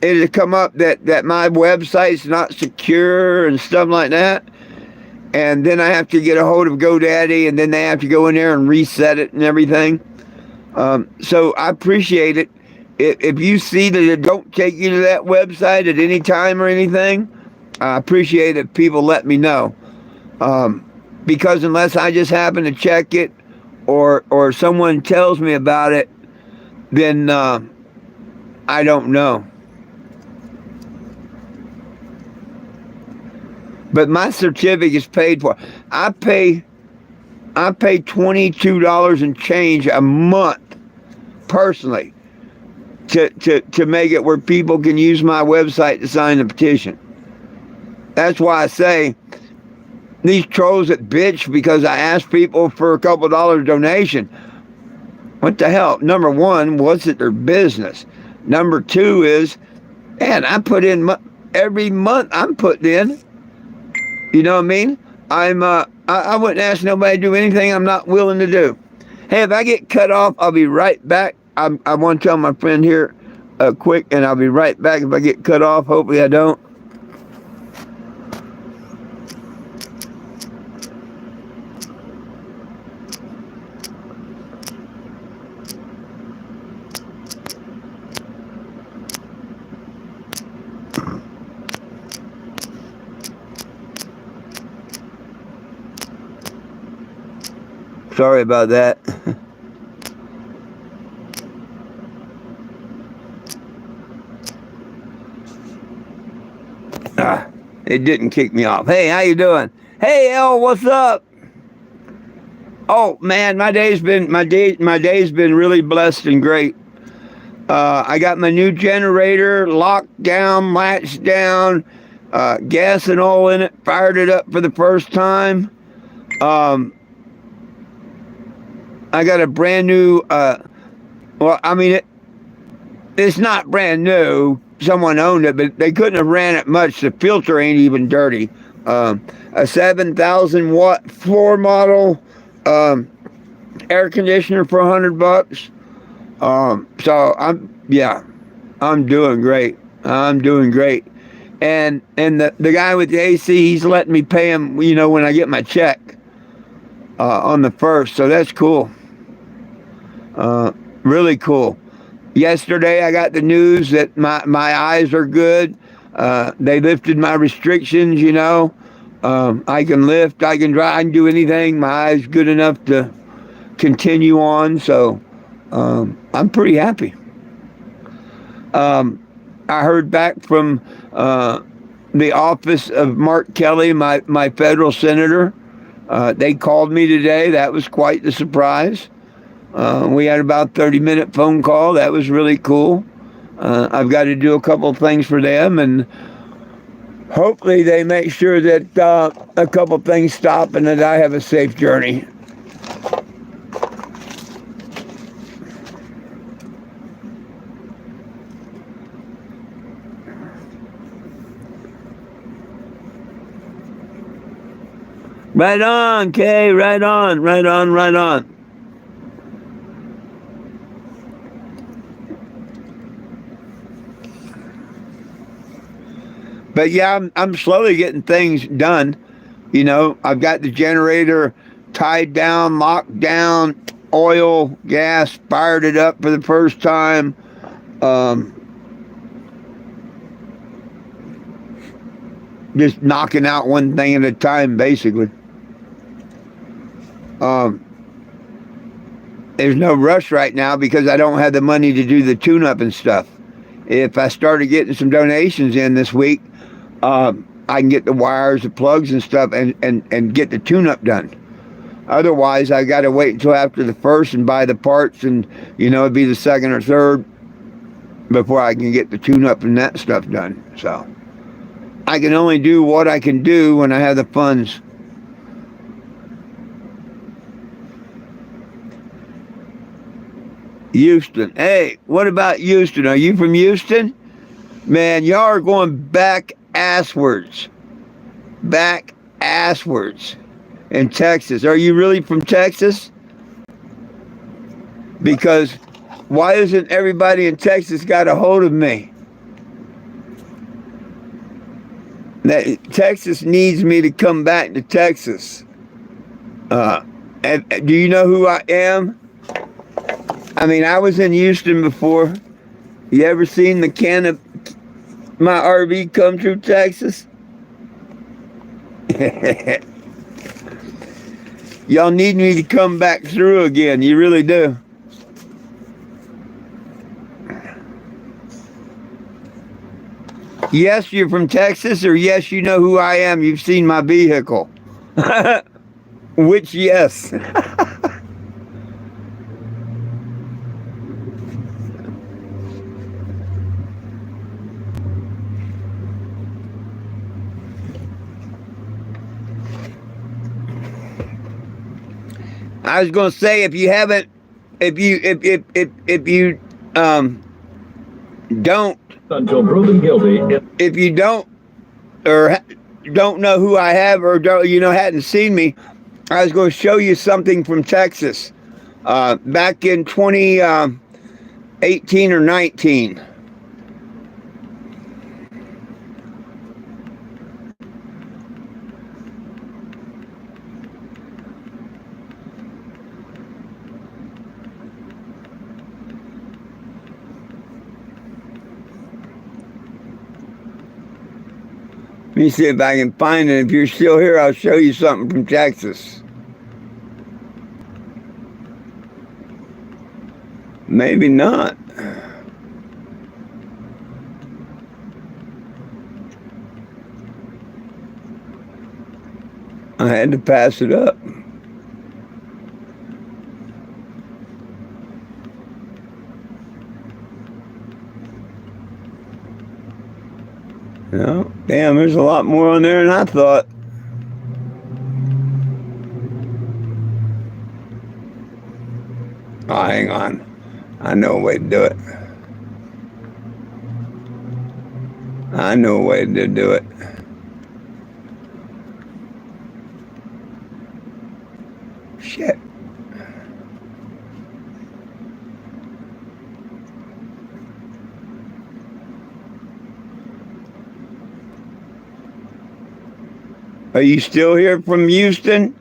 it'll come up that my website's not secure and stuff like that. And then I have to get a hold of GoDaddy, and then they have to go in there and reset it and everything. So I appreciate it. If you see that it don't take you to that website at any time or anything, I appreciate it. People let me know. Because unless I just happen to check it or someone tells me about it, then I don't know. But my certificate is paid for. I pay $22 and change a month personally to make it where people can use my website to sign the petition. That's why I say these trolls that bitch because I ask people for a couple dollars donation. What the hell? Number one, what's it their business? Number two is, man, I put in every month I'm putting in. You know what I mean? I wouldn't ask nobody to do anything I'm not willing to do. Hey, if I get cut off, I'll be right back. I want to tell my friend here quick, and I'll be right back if I get cut off. Hopefully I don't. Sorry about that. It didn't kick me off. Hey, how you doing? Hey, El, what's up? Oh man, my day's been really blessed and great. I got my new generator locked down, latched down, gas and oil in it, fired it up for the first time. I got a brand new, well, I mean, it's not brand new. Someone owned it, but they couldn't have ran it much. The filter ain't even dirty. A 7,000 watt floor model air conditioner for $100. So I'm doing great. I'm doing great. and the guy with the AC, he's letting me pay him, when I get my check on the 1st. So that's cool. Really cool. Yesterday, I got the news that my eyes are good. They lifted my restrictions, I can lift, I can drive, I can do anything. My eyes good enough to continue on. So I'm pretty happy. I heard back from the office of Mark Kelly, my federal senator. They called me today. That was quite the surprise. We had about a 30-minute phone call. That was really cool. I've got to do a couple of things for them, and hopefully they make sure that a couple of things stop and that I have a safe journey. Right on, Kay. Right on, right on, right on. But yeah, I'm slowly getting things done. I've got the generator tied down, locked down, oil, gas, fired it up for the first time. Just knocking out one thing at a time, basically. There's no rush right now because I don't have the money to do the tune-up and stuff. If I started getting some donations in this week, I can get the wires, the plugs and stuff and get the tune-up done. Otherwise, I got to wait until after the 1st and buy the parts, and, it'd be the 2nd or 3rd before I can get the tune-up and that stuff done. So I can only do what I can do when I have the funds. Houston. Hey, what about Houston? Are you from Houston? Man, y'all are going back asswards. Back asswards in Texas. Are you really from Texas? Because why isn't everybody in Texas got a hold of me? Texas needs me to come back to Texas. And do you know who I am? I mean, I was in Houston before. You ever seen the can of my RV come through Texas? Y'all need me to come back through again. You really do. Yes, you're from Texas, or yes, you know who I am. You've seen my vehicle. Which yes. I was going to say, if you haven't, if you don't, until proven guilty. if you don't, or don't know who I have, or don't, hadn't seen me, I was going to show you something from Texas, back in 2018 or 19. Let me see if I can find it. If you're still here, I'll show you something from Texas. Maybe not. I had to pass it up. No, damn, there's a lot more on there than I thought. Oh, hang on. I know a way to do it. I know a way to do it. Shit. Are you still here from Houston?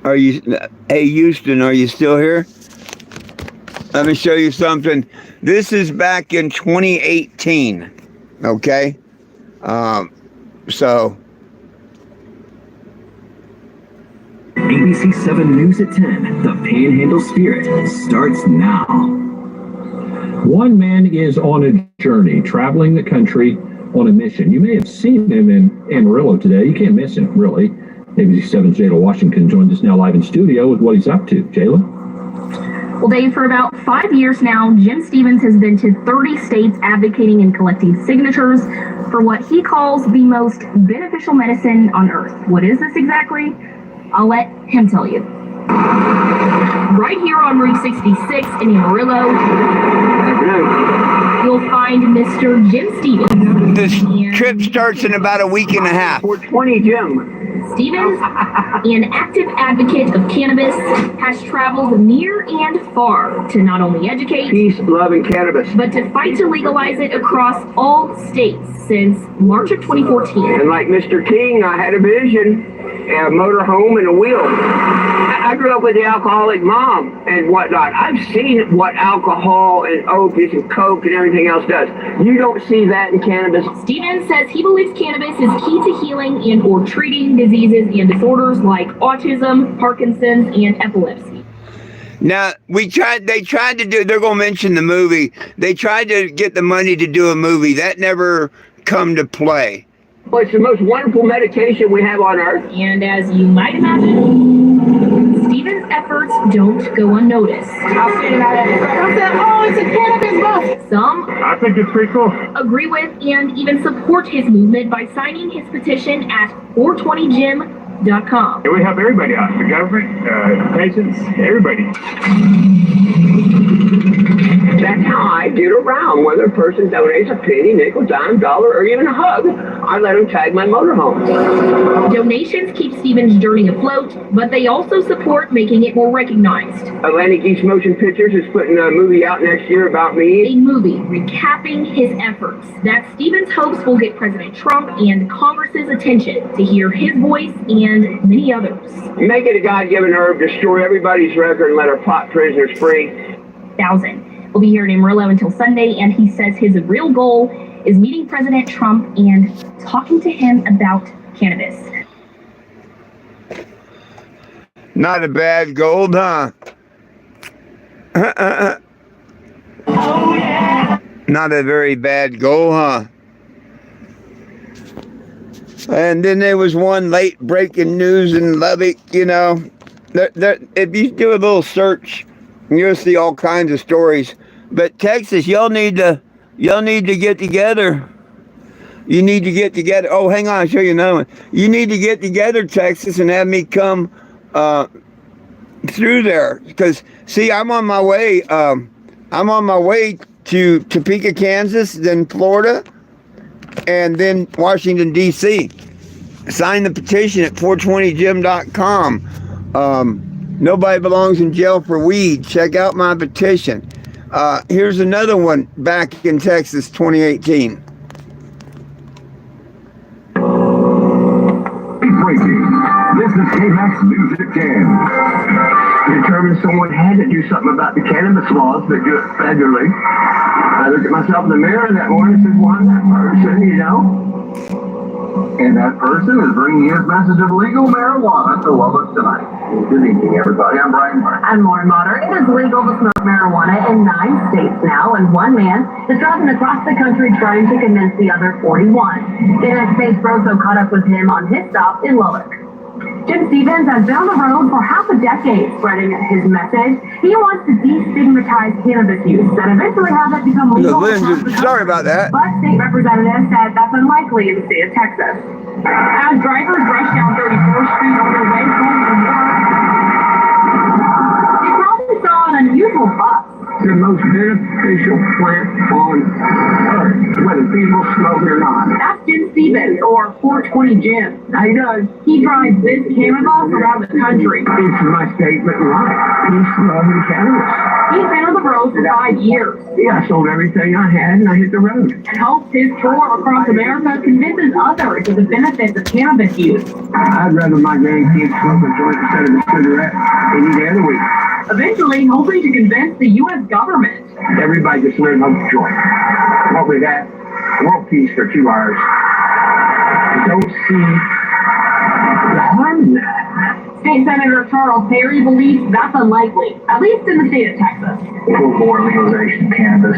Are you? Hey, Houston, are you still here? Let me show you something. This is back in 2018. Okay, so. ABC 7 News at 10. The Panhandle Spirit starts now. One man is on a journey, traveling the country on a mission. You may have seen him in Amarillo today. You can't miss him, really. ABC 7's Jayla Washington joins us now live in studio with what he's up to. Jayla? Well, Dave, for about 5 years now, Jim Stevens has been to 30 states advocating and collecting signatures for what he calls the most beneficial medicine on earth. What is this exactly? I'll let him tell you. Right here on Route 66 in Amarillo, you'll find Mr. Jim Stevens. This trip starts in about a week and a half. 420 Jim. Stevens, an active advocate of cannabis, has traveled near and far to not only educate, Peace, love, and cannabis. but to fight to legalize it across all states since March of 2014. And like Mr. King, I had a vision, a motorhome and a wheel. I grew up with the alcoholic mom and whatnot. I've seen what alcohol and opiates and coke and everything else does. You don't see that in cannabis. Stevens says he believes cannabis is key to healing and or treating diseases and disorders like autism, Parkinson's, and epilepsy. Now, they tried to do, they're going to mention the movie. They tried to get the money to do a movie. That never come to play. Well, it's the most wonderful medication we have on earth. And as you might imagine, Stevens' efforts don't go unnoticed. I'll see that. I said, oh, it's a cannabis bus. Some I think it's pretty cool. agree with and even support his movement by signing his petition at 420gym.com. And we help everybody out, the government, patients, everybody. That's how I get around. Whether a person donates a penny, nickel, dime, dollar, or even a hug, I let them tag my motorhome. Donations keep Stevens' journey afloat, but they also support making it more recognized. Atlantic East Motion Pictures is putting a movie out next year about me. A movie recapping his efforts that Stevens hopes will get President Trump and Congress's attention to hear his voice and many others. Make it a God-given herb, destroy everybody's record, and let our pot prisoners free. 1,000. We'll be here in Amarillo until Sunday, and he says his real goal is meeting President Trump and talking to him about cannabis. Not a bad gold, huh? Not a very bad goal, huh? And then there was one late breaking news in Lubbock, you know. If you do a little search, you'll see all kinds of stories. But Texas, y'all need to get together. You need to get together. Oh, hang on, I'll show you another one. You need to get together, Texas, and have me come through there. Because see, I'm on my way. I'm on my way to Topeka, Kansas, then Florida, and then Washington D.C. Sign the petition at 420gym.com. Nobody belongs in jail for weed. Check out my petition. Here's another one back in Texas, 2018. Breaking. This is KMAX News at 10. Determined someone had to do something about the cannabis laws that do it federally. I looked at myself in the mirror that morning and said, well, I'm that person, you know? And that person is bringing his message of legal marijuana to Lubbock tonight. Good evening, everybody. I'm Brian Martin. I'm Lauren Motter. It is legal to smoke marijuana in 9 states now, and one man is driving across the country trying to convince the other 41. KMAX State's Broso caught up with him on his stop in Lubbock. Jim Stevens has been on the road for half a decade spreading his message. He wants to destigmatize cannabis use and eventually have it become legal. Sorry about that. But state representatives said that's unlikely in the state of Texas. As drivers rush down 34th Street on their way home from work, they probably saw an unusual bus. The most beneficial plant on earth, whether people smoke or not. That's Jim Stevens, or 420 Jim. How you doing? He drives this cannabis around the country. It's my statement in life. Peace, love, and cannabis. He's been on the road for 5 years. Yeah, I sold everything I had and I hit the road. And hopes his tour across America convinces others of the benefits of cannabis use. I'd rather my grandkids smoke a joint instead of a cigarette any day of the week. Eventually hoping to convince the U.S. government. Everybody just learn how to joint. What with that, world peace for 2 hours. I don't see the harm in that. State Senator Charles Perry believes that's unlikely, at least in the state of Texas. Full board legalization of cannabis,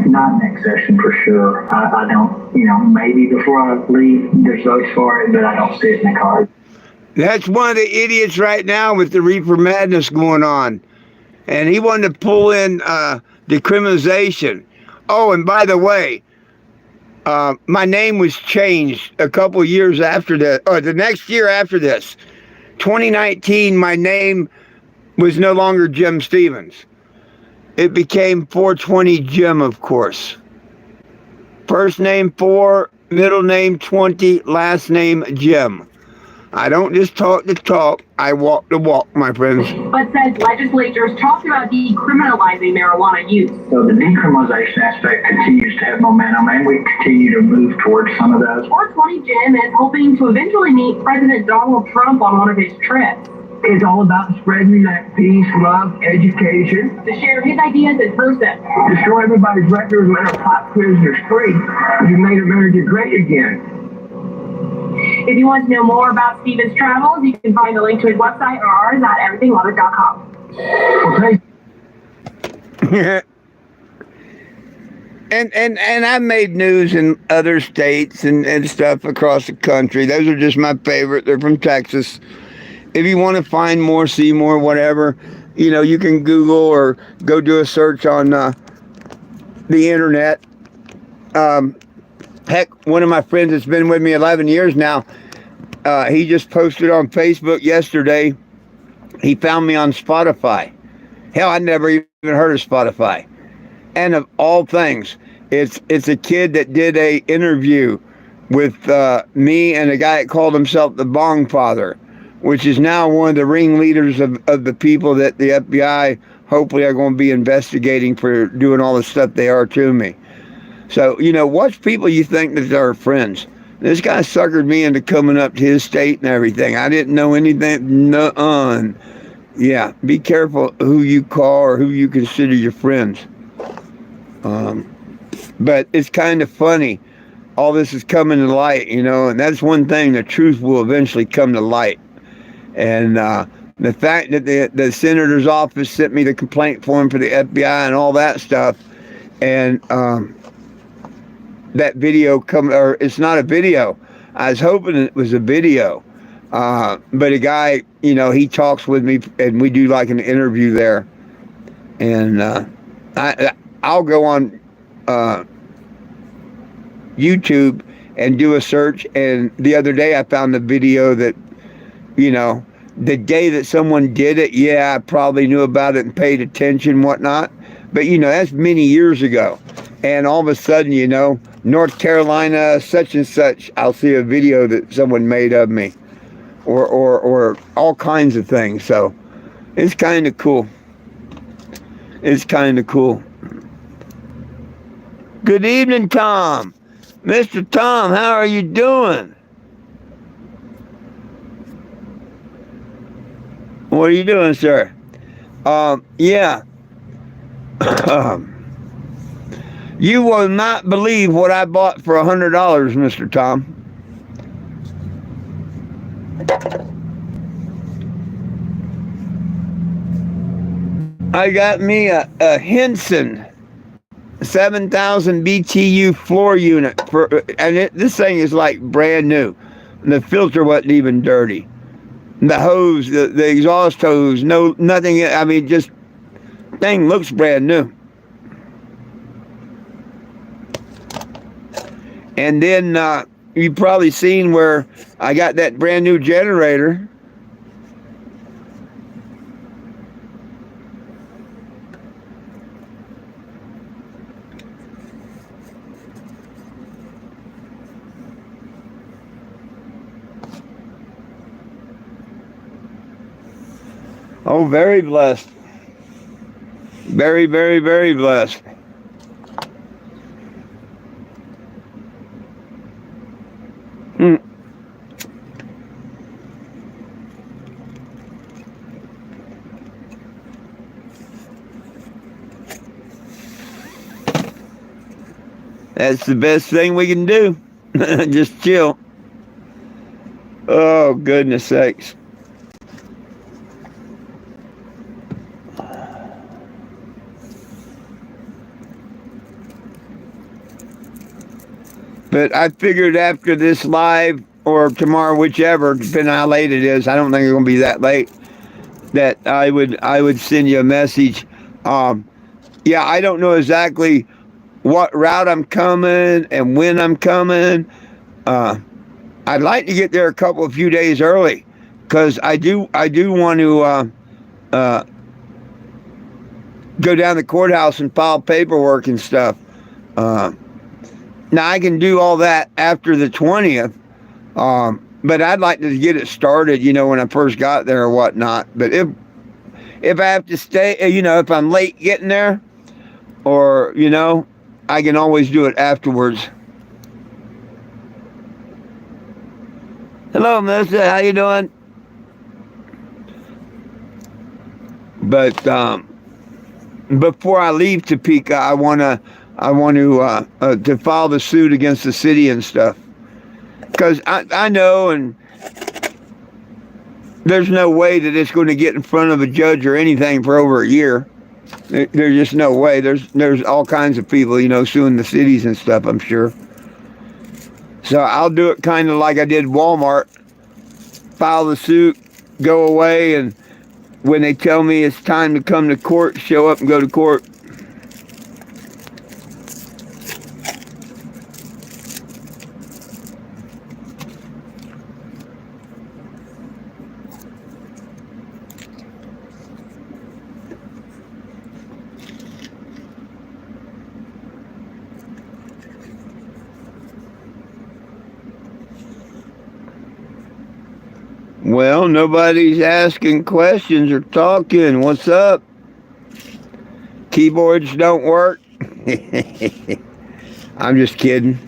not next session for sure. I don't, maybe before I leave, there's votes for it, but I don't see it in the cards. That's one of the idiots right now with the reefer madness going on. And he wanted to pull in decriminalization. Oh, and by the way, my name was changed a couple years after that, or the next year after this. 2019, my name was no longer Jim Stevens. It became 420 Jim, of course. First name 4, middle name 20, last name Jim. I don't just talk the talk, I walk the walk, my friends. But says legislatures talked about decriminalizing marijuana use. So the decriminalization aspect continues to have momentum, and we continue to move towards some of those. 420 Jim is hoping to eventually meet President Donald Trump on one of his trips. It's all about spreading that peace, love, education. To share his ideas in person. Destroy everybody's records, let our pot prisoners free. You made America great again. If you want to know more about Stevens' travels, you can find the link to his website or ours at everythinglover.com. Okay. And I made news in other states and stuff across the country. Those are just my favorite. They're from Texas. If you want to find more, see more, whatever, you can Google or go do a search on the internet. Heck, one of my friends that's been with me 11 years now, he just posted on Facebook yesterday. He found me on Spotify. Hell, I never even heard of Spotify. And of all things, it's a kid that did a interview with me and a guy that called himself the Bong Father, which is now one of the ringleaders of the people that the FBI hopefully are going to be investigating for doing all the stuff they are to me. So, watch people you think that are friends. This guy suckered me into coming up to his state and everything. I didn't know anything. Nuh-uh. Yeah, be careful who you call or who you consider your friends. But it's kind of funny. All this is coming to light, and that's one thing. The truth will eventually come to light. And the fact that the senator's office sent me the complaint form for the FBI and all that stuff, and that video or it's not a video. I was hoping it was a video. But a guy, he talks with me and we do like an interview there. And I'll go on YouTube and do a search. And the other day I found the video that, the day that someone did it, yeah, I probably knew about it and paid attention, whatnot. But, that's many years ago. And all of a sudden, North Carolina, such and such, I'll see a video that someone made of me. Or all kinds of things. So it's kind of cool. It's kind of cool. Good evening, Tom. Mr. Tom, how are you doing? What are you doing, sir? Yeah. You will not believe what I bought for $100, Mr. Tom. I got me a Henson 7,000 BTU floor unit this thing is like brand new. The filter wasn't even dirty. The hose, the exhaust hose, nothing. I mean, just thing looks brand new. And then you've probably seen where I got that brand new generator. Oh, very blessed. Very, very, very blessed. Hmm. That's the best thing we can do. Just chill. Oh, goodness sakes. But I figured after this live or tomorrow, whichever, depending on how late it is, I don't think it's going to be that late, that I would send you a message. Yeah, I don't know exactly what route I'm coming and when I'm coming. I'd like to get there a few days early, because I do want to go down to the courthouse and file paperwork and stuff. Now I can do all that after the 20th, but I'd like to get it started, when I first got there or whatnot. But if I have to stay, if I'm late getting there, or I can always do it afterwards. Hello, Melissa. How you doing? But before I leave Topeka, I want to file the suit against the city and stuff, because I know, and there's no way that it's going to get in front of a judge or anything for over a year. There's just no way. There's all kinds of people, suing the cities and stuff, I'm sure. So I'll do it kind of like I did Walmart. File the suit, go away, and when they tell me it's time to come to court, show up and go to court. Well, nobody's asking questions or talking. What's up? Keyboards don't work? I'm just kidding.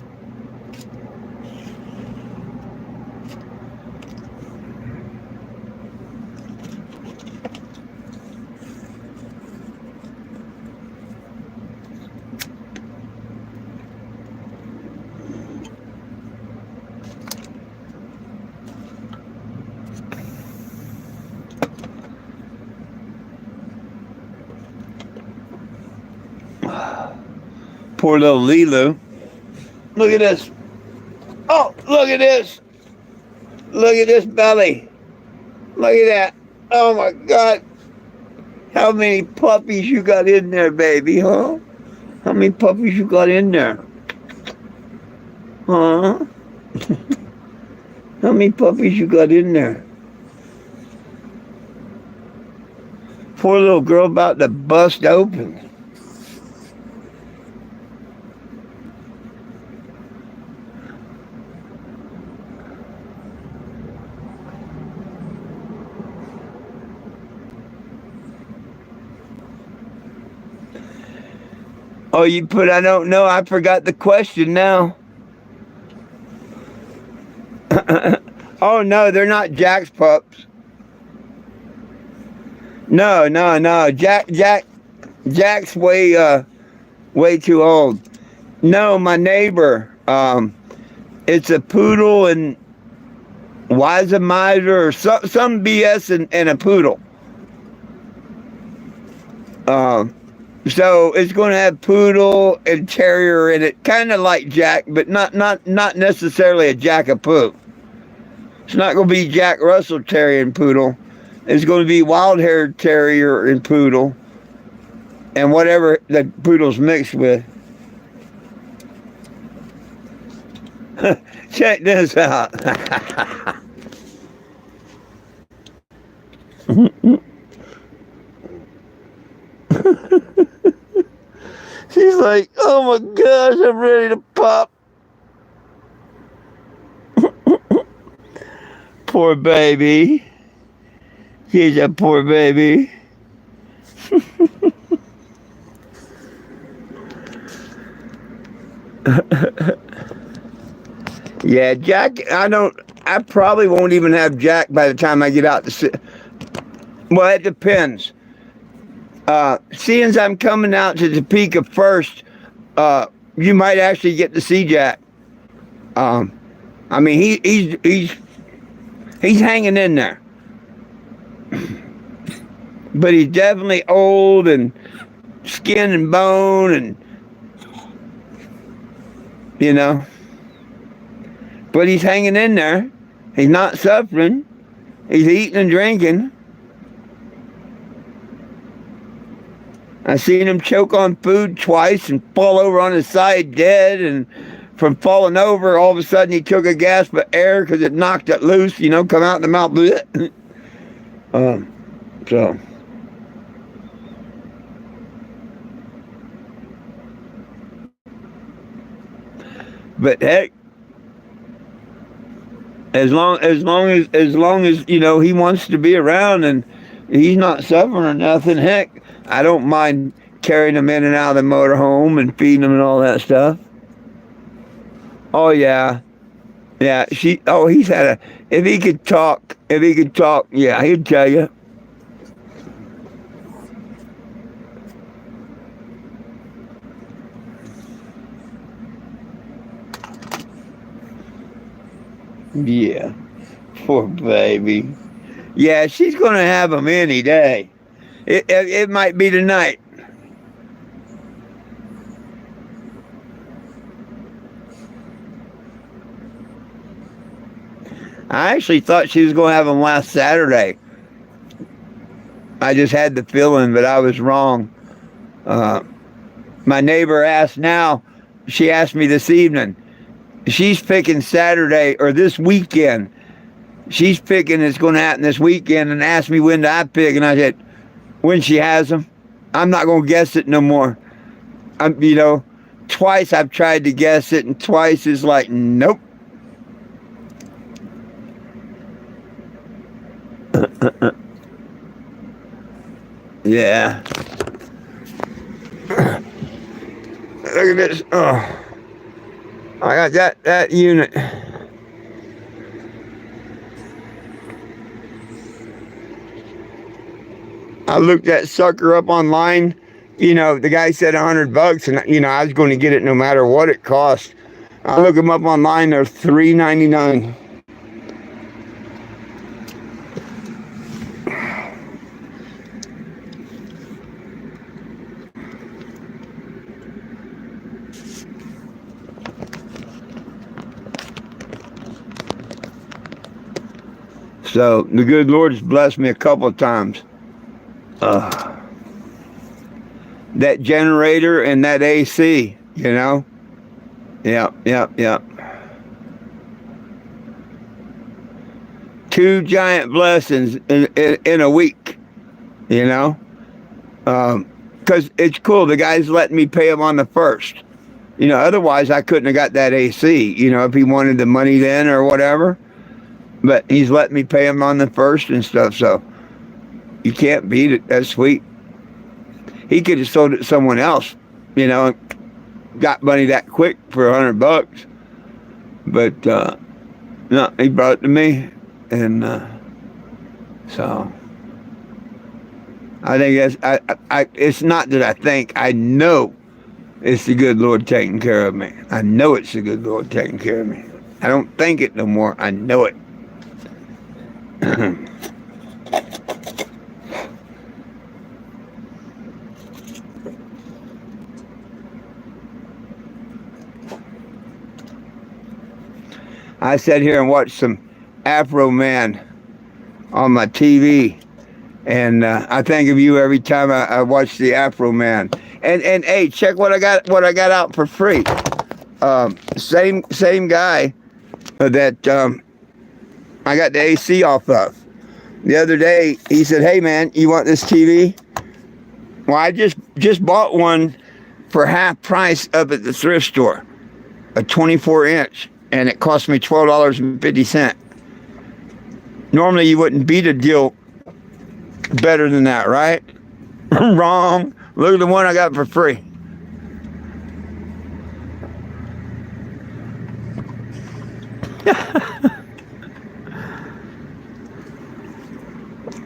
Poor little Lilu. Look at this. Oh, look at this. Look at this belly. Look at that. Oh my God. How many puppies you got in there, baby, huh? How many puppies you got in there? Huh? How many puppies you got in there? Poor little girl about to bust open. Oh, you put, I don't know, I forgot the question now. Oh, no, they're not Jack's pups. No. Jack's way too old. No, my neighbor, it's a poodle and Weissemizer or some BS and a poodle. So it's going to have poodle and terrier in it, kind of like Jack, but not necessarily a Jackapoo. It's not going to be Jack Russell Terrier and poodle. It's going to be wild-haired terrier and poodle, and whatever the poodle's mixed with. Check this out. She's like, oh my gosh, I'm ready to pop. Poor baby. She's a poor baby. Yeah, Jack, I probably won't even have Jack by the time I get out to see. Well, it depends. Seeing as I'm coming out to Topeka first, you might actually get to see Jack. I mean, he's hanging in there, but he's definitely old and skin and bone, and you know. But he's hanging in there. He's not suffering. He's eating and drinking. I seen him choke on food twice and fall over on his side dead. And from falling over, all of a sudden he took a gasp of air because it knocked it loose, you know, come out in the mouth. So. But heck, as long as you know he wants to be around and he's not suffering or nothing, heck, I don't mind carrying him in and out of the motorhome and feeding him and all that stuff. Oh yeah, he's had a. If he could talk, yeah, he'd tell you. Yeah, poor baby. Yeah, she's gonna have him any day. It might be tonight. I actually thought she was gonna have him last Saturday. I just had the feeling, but I was wrong. My neighbor asked now. She asked me this evening. She's picking Saturday or this weekend. She's picking it's going to happen this weekend and asked me when do I pick. And I said, when she has them. I'm not going to guess it no more. Twice I've tried to guess it and twice is like, nope. Yeah. Look at this. Oh. I got that unit. I looked that sucker up online. You know, the guy said $100, and you know I was going to get it no matter what it cost. I looked them up online. They're $3.99. So the good Lord has blessed me a couple of times. That generator and that AC, you know? Yep. 2 giant blessings in a week, you know? Because it's cool. The guy's letting me pay him on the 1st. You know, otherwise I couldn't have got that AC, you know, if he wanted the money then or whatever. But he's letting me pay him on the 1st and stuff, so you can't beat it. That's sweet. He could have sold it to someone else, you know, and got money that quick for $100. But no, he brought it to me, and so I think that's it's not that I think, I know it's the good Lord taking care of me. I know it's the good Lord taking care of me. I don't think it no more. I know it. I sat here and watched some Afro Man on my TV, and I think of you every time I watch the Afro Man. And hey, check what I got out for free. Same guy that I got the AC off of. The other day, he said, "Hey man, you want this TV?" Well, I just bought one for half price up at the thrift store, a 24-inch, and it cost me $12.50. Normally, you wouldn't beat a deal better than that, right? Wrong. Look at the one I got for free.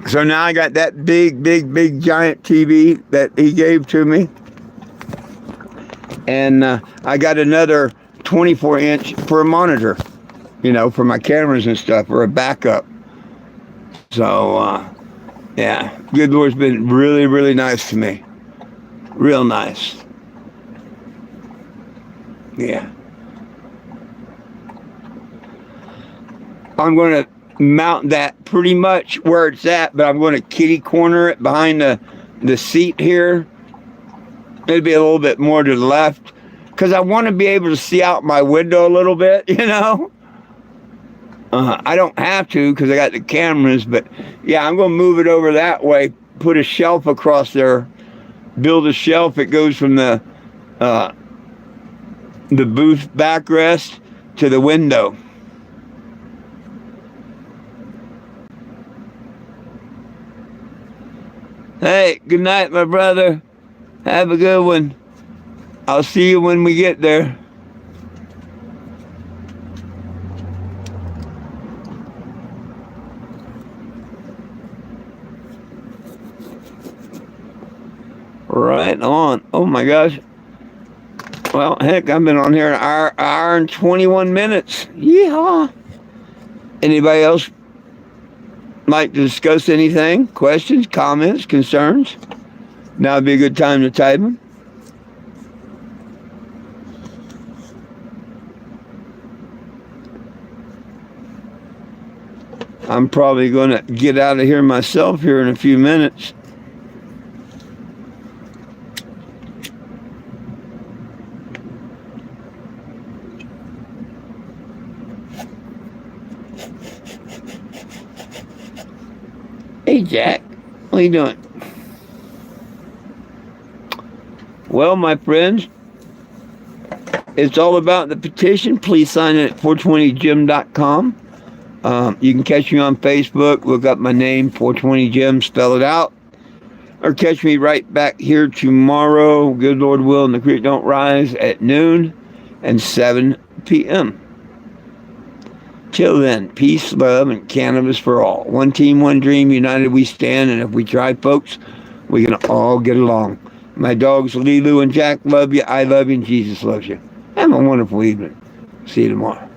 So now I got that big giant TV that he gave to me. And I got another 24-inch for a monitor, for my cameras and stuff, or a backup. So, yeah, good Lord's been really, really nice to me. Real nice. Yeah. I'm going to mount that pretty much where it's at, but I'm going to kitty corner it behind the seat here. Maybe a little bit more to the left, because I want to be able to see out my window a little bit, I don't have to because I got the cameras, but yeah, I'm going to move it over that way, put a shelf across there, build a shelf. It goes from the booth backrest to the window. Hey, good night, my brother. Have a good one. I'll see you when we get there. Right on. Oh my gosh. Well, heck, I've been on here an hour and 21 minutes. Yeehaw. Anybody else like to discuss anything? Questions, comments, concerns? Now would be a good time to type them. I'm probably going to get out of here myself here in a few minutes. Hey, Jack. What are you doing? Well, my friends, it's all about the petition. Please sign in at 420jim.com. You can catch me on Facebook. Look up my name, 420jim, spell it out. Or catch me right back here tomorrow, good Lord willing, the creek don't rise, at noon and 7 p.m. Till then, peace, love, and cannabis for all. One team, one dream, united we stand, and if we try, folks, we can all get along. My dogs, Lilu and Jack, love you. I love you, and Jesus loves you. Have a wonderful evening. See you tomorrow.